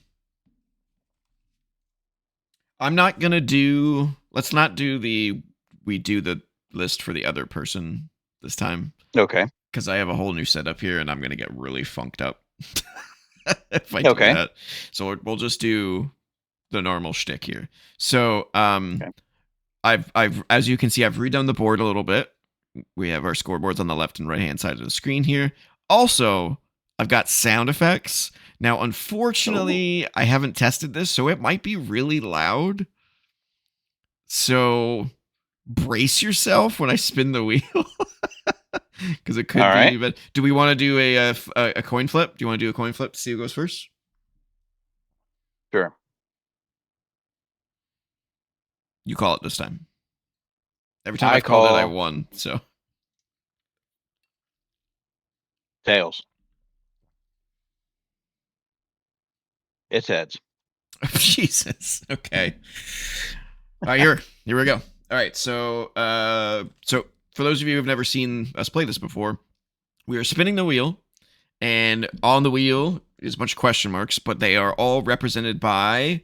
not gonna do. Let's not do the. We do the list for the other person this time. Okay. Because I have a whole new setup here, and I'm gonna get really funked up if I do that. So we'll just do the normal shtick here. So okay. I've as you can see, I've redone the board a little bit. We have our scoreboards on the left and right hand side of the screen here. Also, I've got sound effects. Now, unfortunately, I haven't tested this, so it might be really loud. So brace yourself when I spin the wheel. Because it could be. But do we want to do a coin flip? Do you want to do a coin flip to see who goes first? Sure. You call it this time. Every time I've called it, I won. So tails. It's heads. Jesus. Okay. All right, here we go. All right, so for those of you who've never seen us play this before, we are spinning the wheel, and on the wheel is a bunch of question marks, but they are all represented by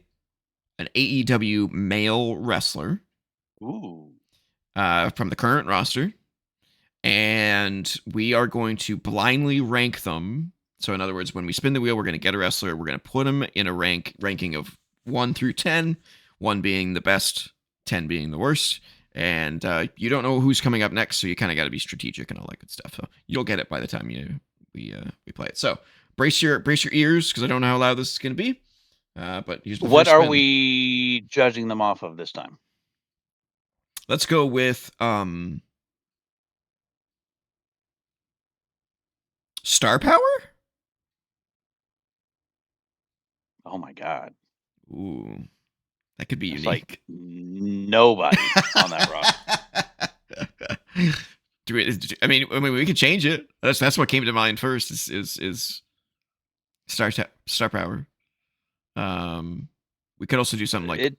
an AEW male wrestler. Ooh. From the current roster, and we are going to blindly rank them. So in other words, when we spin the wheel, we're going to get a wrestler. We're going to put them in a ranking of 1 through 10, 1 being the best, 10 being the worst. And you don't know who's coming up next, so you kind of got to be strategic and all that good stuff. So you'll get it by the time we play it. So brace your ears, because I don't know how loud this is going to be. But here's the What first are spin. we judging them off of this time? Let's go with star power. Oh my God. Ooh, that could be It's unique. like nobody on that roster. I mean, we could change it. That's what came to mind first. Is star power. We could also do something like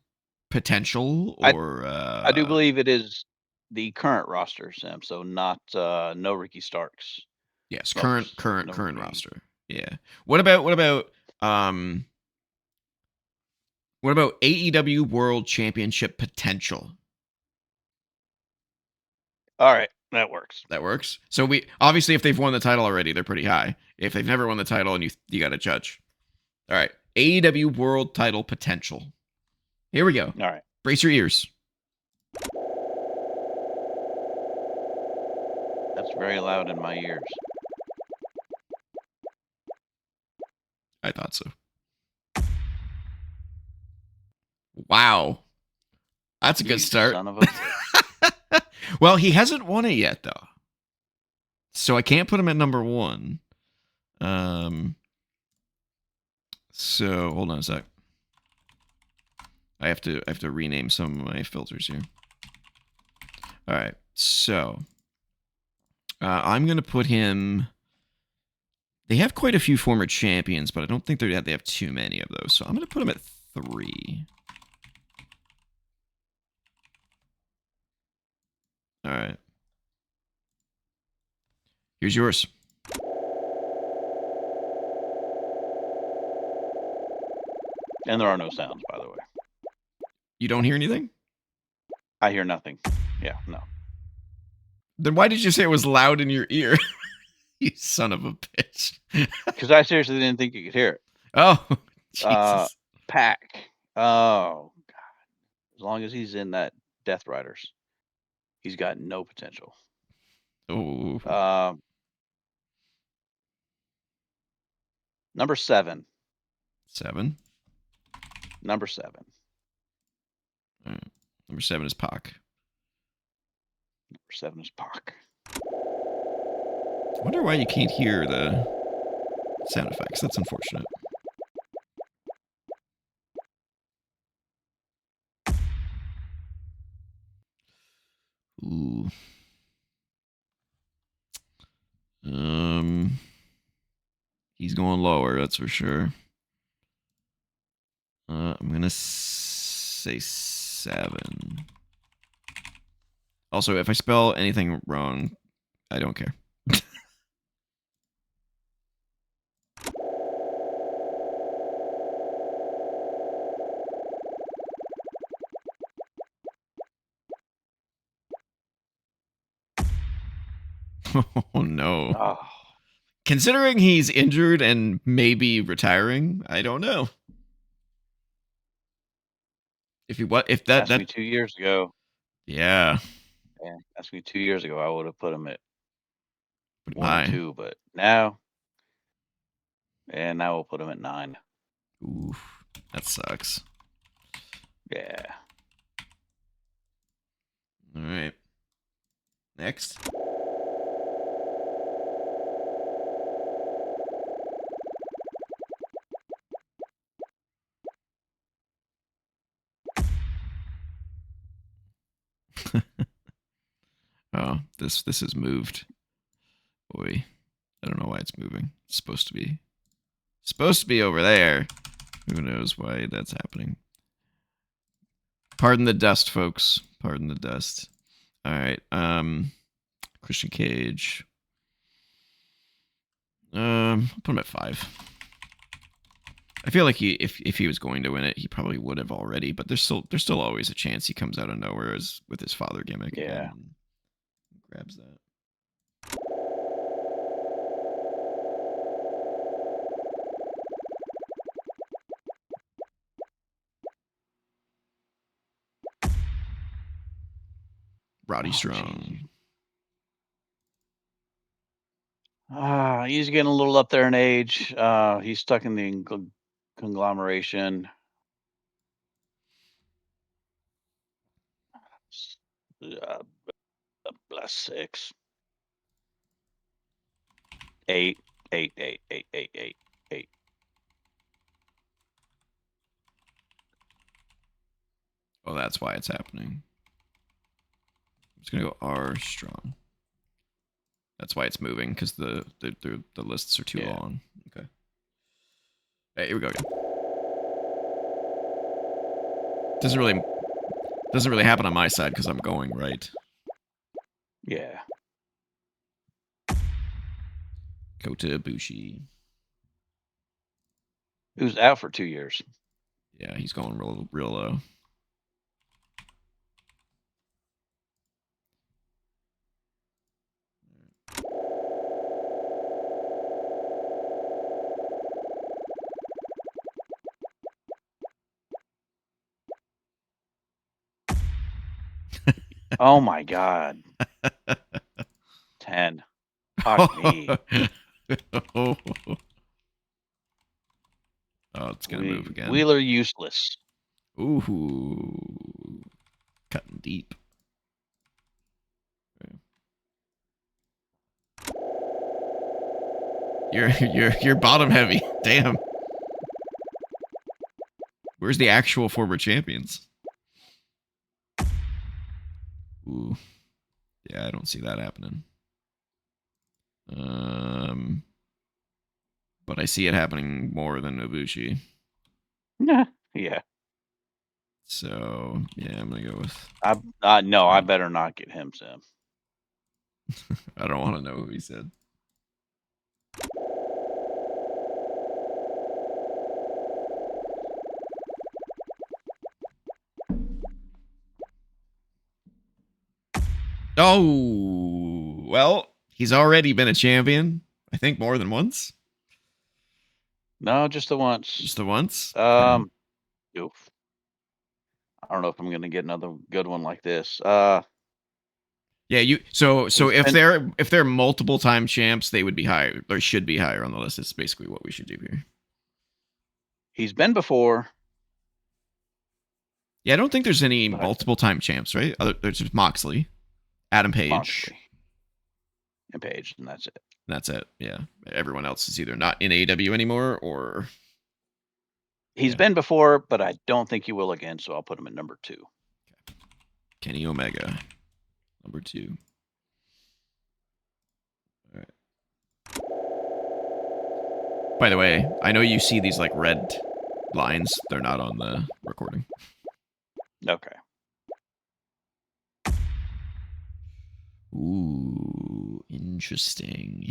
potential I or I do believe it is the current roster, Sam. So not no Ricky Starks. yes, Smokes. current No current Ricky. roster. Yeah. Um what about AEW World Championship potential? All right, that works. That works. So we obviously, if they've won the title already, they're pretty high. If they've never won the title, and you got to judge. All right, AEW World Title potential. Here we go. All right. Brace your ears. That's very loud in my ears. I thought so. Wow, that's a good You start. son of a. Well, he hasn't won it yet though, so I can't put him at number one. So hold on a sec. I have to rename some of my filters here. All right, so I'm gonna put him. They have quite a few former champions, but I don't think they have too many of those. So I'm gonna put him at 3. All right. Here's yours. And there are no sounds, by the way. You don't hear anything? I hear nothing. Yeah, no. Then why did you say it was loud in your ear? You son of a bitch. Because I seriously didn't think you could hear it. Oh, Jesus. Pack. Oh God. As long as he's in that Death Riders, he's got no potential. Oh. Number 7. 7. Number 7. All right. Number 7 is Pac. Number 7 is Pac. I wonder why you can't hear the sound effects. That's unfortunate. Ooh. He's going lower, that's for sure. I'm gonna say 7. Also, if I spell anything wrong, I don't care. Oh no. Oh, Considering he's injured and maybe retiring, I don't know. If asked me 2 years ago. Yeah. Yeah, asked me 2 years ago. I would have put him at Pretty 1 or high. 2, but now, and now we'll put him at 9. Oof, that sucks. Yeah. All right. Next. Oh, this has moved. Boy, I don't know why it's moving. It's supposed to be over there. Who knows why that's happening? Pardon the dust, folks. Pardon the dust. All right. Christian Cage. I'll put him at 5. I feel like if he was going to win it, he probably would have already. But there's still always a chance he comes out of nowhere with his father gimmick. Yeah. And grabs that. Roddy Strong. He's getting a little up there in age. He's stuck in the conglomeration. Uh, 6, 8, 8, 8, 8, 8, 8, 8. Oh, that's why it's happening. I'm just gonna go R strong. That's why it's moving, because the lists are too long. Okay. Hey, here we go again. Doesn't really happen on my side because I'm going right. Yeah. Kota Ibushi. Who's out for 2 years? Yeah, he's going real low. Oh my God. 10. Fuck me. Oh, it's gonna move again. Wheeler useless. Ooh, cutting deep. You're bottom heavy. Damn. Where's the actual former champions? Ooh. Yeah, I don't see that happening. But I see it happening more than Ibushi. Yeah. So, yeah, I'm going to go with... No, I better not get him, Sam. I don't want to know who he said. Oh, well, he's already been a champion. I think more than once. No, just the once. Just the once? Oof. I don't know if I'm going to get another good one like this. Yeah, so if they're multiple time champs, they would be higher, or should be higher on the list. It's basically what we should do here. He's been before. Yeah, I don't think there's any multiple time champs, right? There's just Moxley, Adam Page, and Page, and that's it. That's it. Yeah, everyone else is either not in AEW anymore or he's been before, but I don't think he will again. So I'll put him at number 2. Okay. Kenny Omega, number 2. All right. By the way, I know you see these like red lines. They're not on the recording. Okay. Ooh, interesting.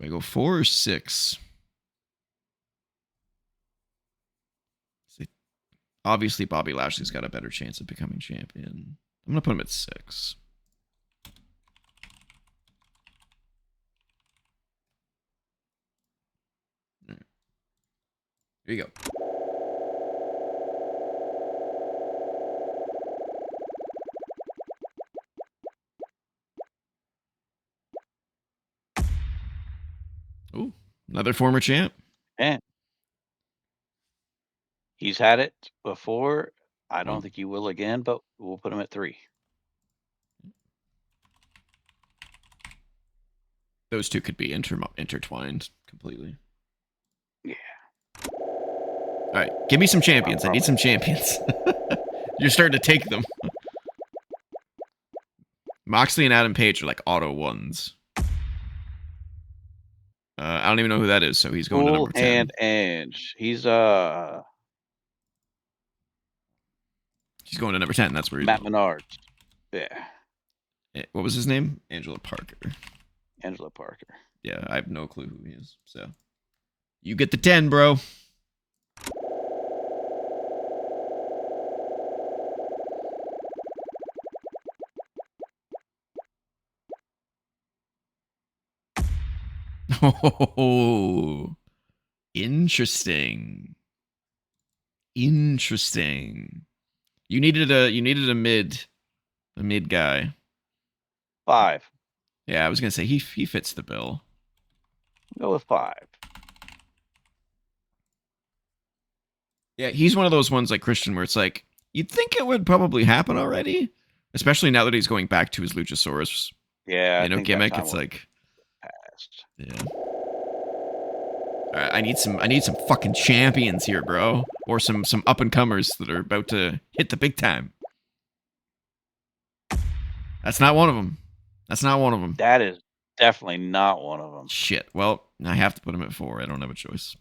Do I go 4 or 6? Obviously, Bobby Lashley's got a better chance of becoming champion. I'm gonna put him at 6. Right. Here you go. Oh, another former champ. And he's had it before. I don't think he will again, but we'll put him at 3. Those two could be intertwined completely. Yeah. All right, give me some champions. I need some champions. You're starting to take them. Moxley and Adam Page are like auto ones. I don't even know who that is, so he's going to number 10. And he's He's going to number 10. That's where he's Matt Menard. Yeah. What was his name? Angela Parker. Yeah, I have no clue who he is. So you get the 10, bro. Oh, interesting. You needed a mid guy. 5. Yeah, I was gonna say he fits the bill. Go with 5. Yeah, he's one of those ones like Christian where it's like you'd think it would probably happen already, especially now that he's going back to his Luchasaurus, Yeah, I think that gimmick. time It's will like, pass. yeah. All right, I need some fucking champions here, bro, or some up and comers that are about to hit the big time. That's not one of them. That's not one of them. That is definitely not one of them. Shit. Well, I have to put him at 4. I don't have a choice.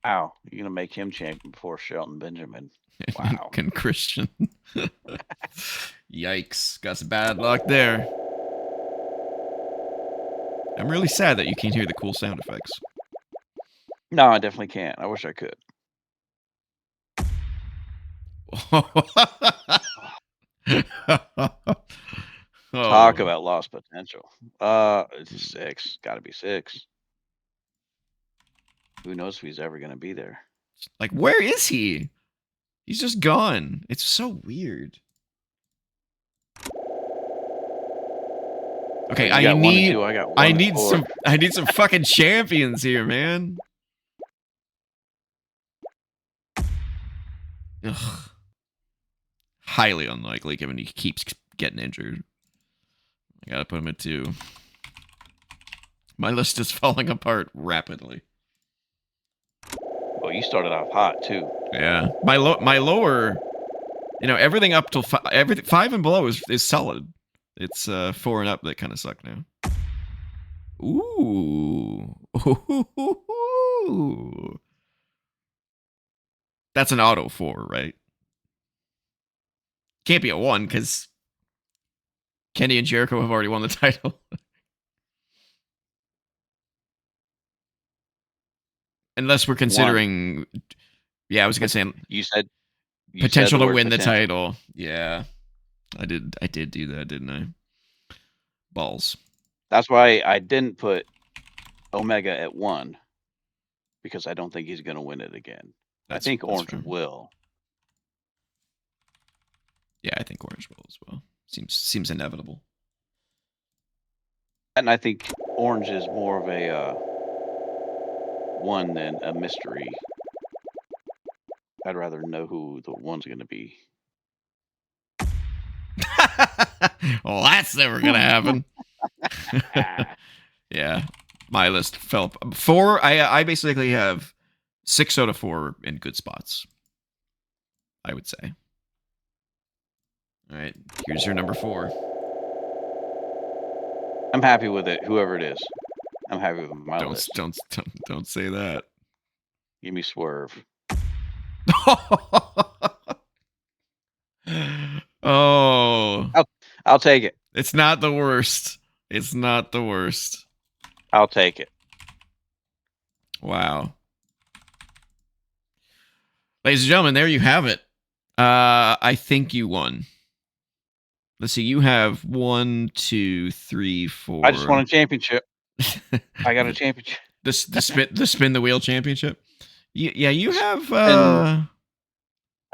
Ow, you're gonna make him champion before Shelton Benjamin. Wow. And Christian. Yikes. Got some bad luck there. I'm really sad that you can't hear the cool sound effects. No, I definitely can't. I wish I could. Talk about lost potential. It's 6. Got to be 6. Who knows if he's ever going to be there? Like, where is he? He's just gone. It's so weird. Okay, I need some fucking champions here, man. Ugh. Highly unlikely given he keeps getting injured. I gotta put him at 2. My list is falling apart rapidly. Well, you started off hot too. Yeah, my lower, everything up till 5, everything 5 and below is solid. It's 4 and up that kind of suck now. Ooh. That's an auto 4, right? Can't be a 1 because Kenny and Jericho have already won the title. Unless we're considering, 1. Yeah, I was gonna say you said potential to win the title. Yeah, I did do that, didn't I? Balls. That's why I didn't put Omega at 1 because I don't think he's gonna win it again. I think Orange will. Yeah, I think Orange will as well. Seems inevitable. And I think Orange is more of a 1 than a mystery. I'd rather know who the 1's going to be. Well, that's never going to happen. Yeah, my list fell. 4, I basically have 6 out of 4 in good spots, I would say. All right, here's your number 4. I'm happy with it, whoever it is. I'm happy with my list. Don't say that. Give me Swerve. Oh. I'll take it. It's not the worst. It's not the worst. I'll take it. Wow. Ladies and gentlemen, there you have it. I think you won. Let's see. You have 1, 2, 3, 4. I just won a championship. I got a championship. The spin the wheel championship. Yeah, you have. I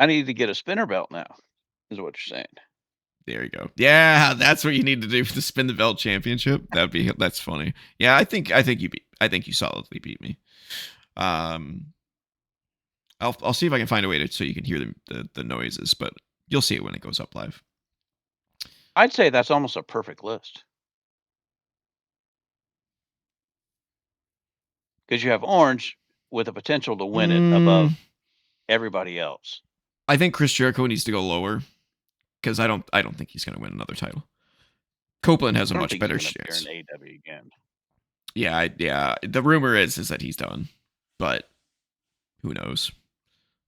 need to get a spinner belt now. Is what you're saying. There you go. Yeah, that's what you need to do for the spin the belt championship. That's funny. Yeah, I think you solidly beat me. I'll see if I can find a way so you can hear the noises, but you'll see it when it goes up live. I'd say that's almost a perfect list. Because you have Orange with the potential to win it above everybody else. I think Chris Jericho needs to go lower because I don't think he's going to win another title. Copeland has a much better chance. In AW again. Yeah. The rumor is that he's done, but who knows?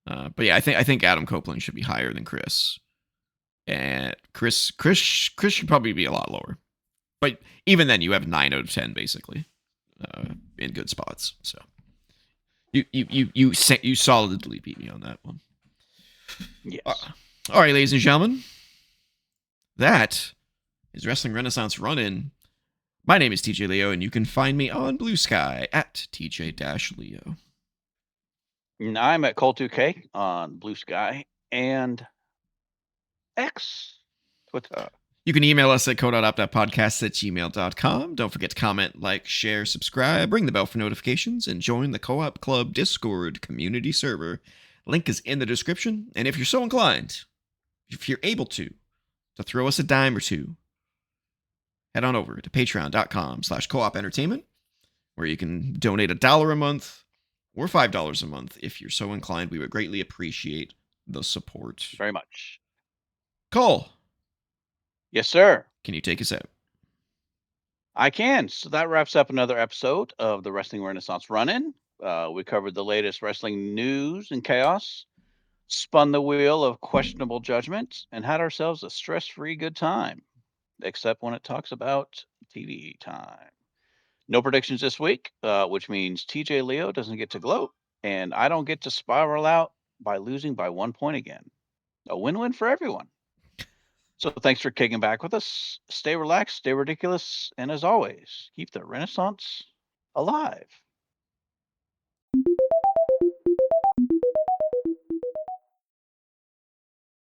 But yeah, I think Adam Copeland should be higher than Chris, and Chris should probably be a lot lower. But even then, you have 9 out of 10 basically in good spots. So you solidly beat me on that one. Yes. All right, ladies and gentlemen, that is Wrestling Wrenaissance Run-In. My name is TJ Leo, and you can find me on BlueSky at TJ-Leo. I'm at Cole2K on BlueSky and X, Twitter. You can email us at co.op.podcast@gmail.com. Don't forget to comment, like, share, subscribe, ring the bell for notifications, and join the Co-op Club Discord community server. Link is in the description, and if you're so inclined, if you're able to throw us a dime or two, head on over to patreon.com/co-op-entertainment, where you can donate $1 a month or $5 a month. If you're so inclined, we would greatly appreciate the support. Very much. Cole. Yes, sir. Can you take us out? I can. So that wraps up another episode of the Wrestling Renaissance Run-In. We covered the latest wrestling news and chaos, spun the wheel of questionable judgment, and had ourselves a stress-free good time, except when it talks about TV time. No predictions this week, which means TJ Leo doesn't get to gloat, and I don't get to spiral out by losing by 1 point again. A win-win for everyone. So thanks for kicking back with us. Stay relaxed, stay ridiculous, and as always, keep the Renaissance alive.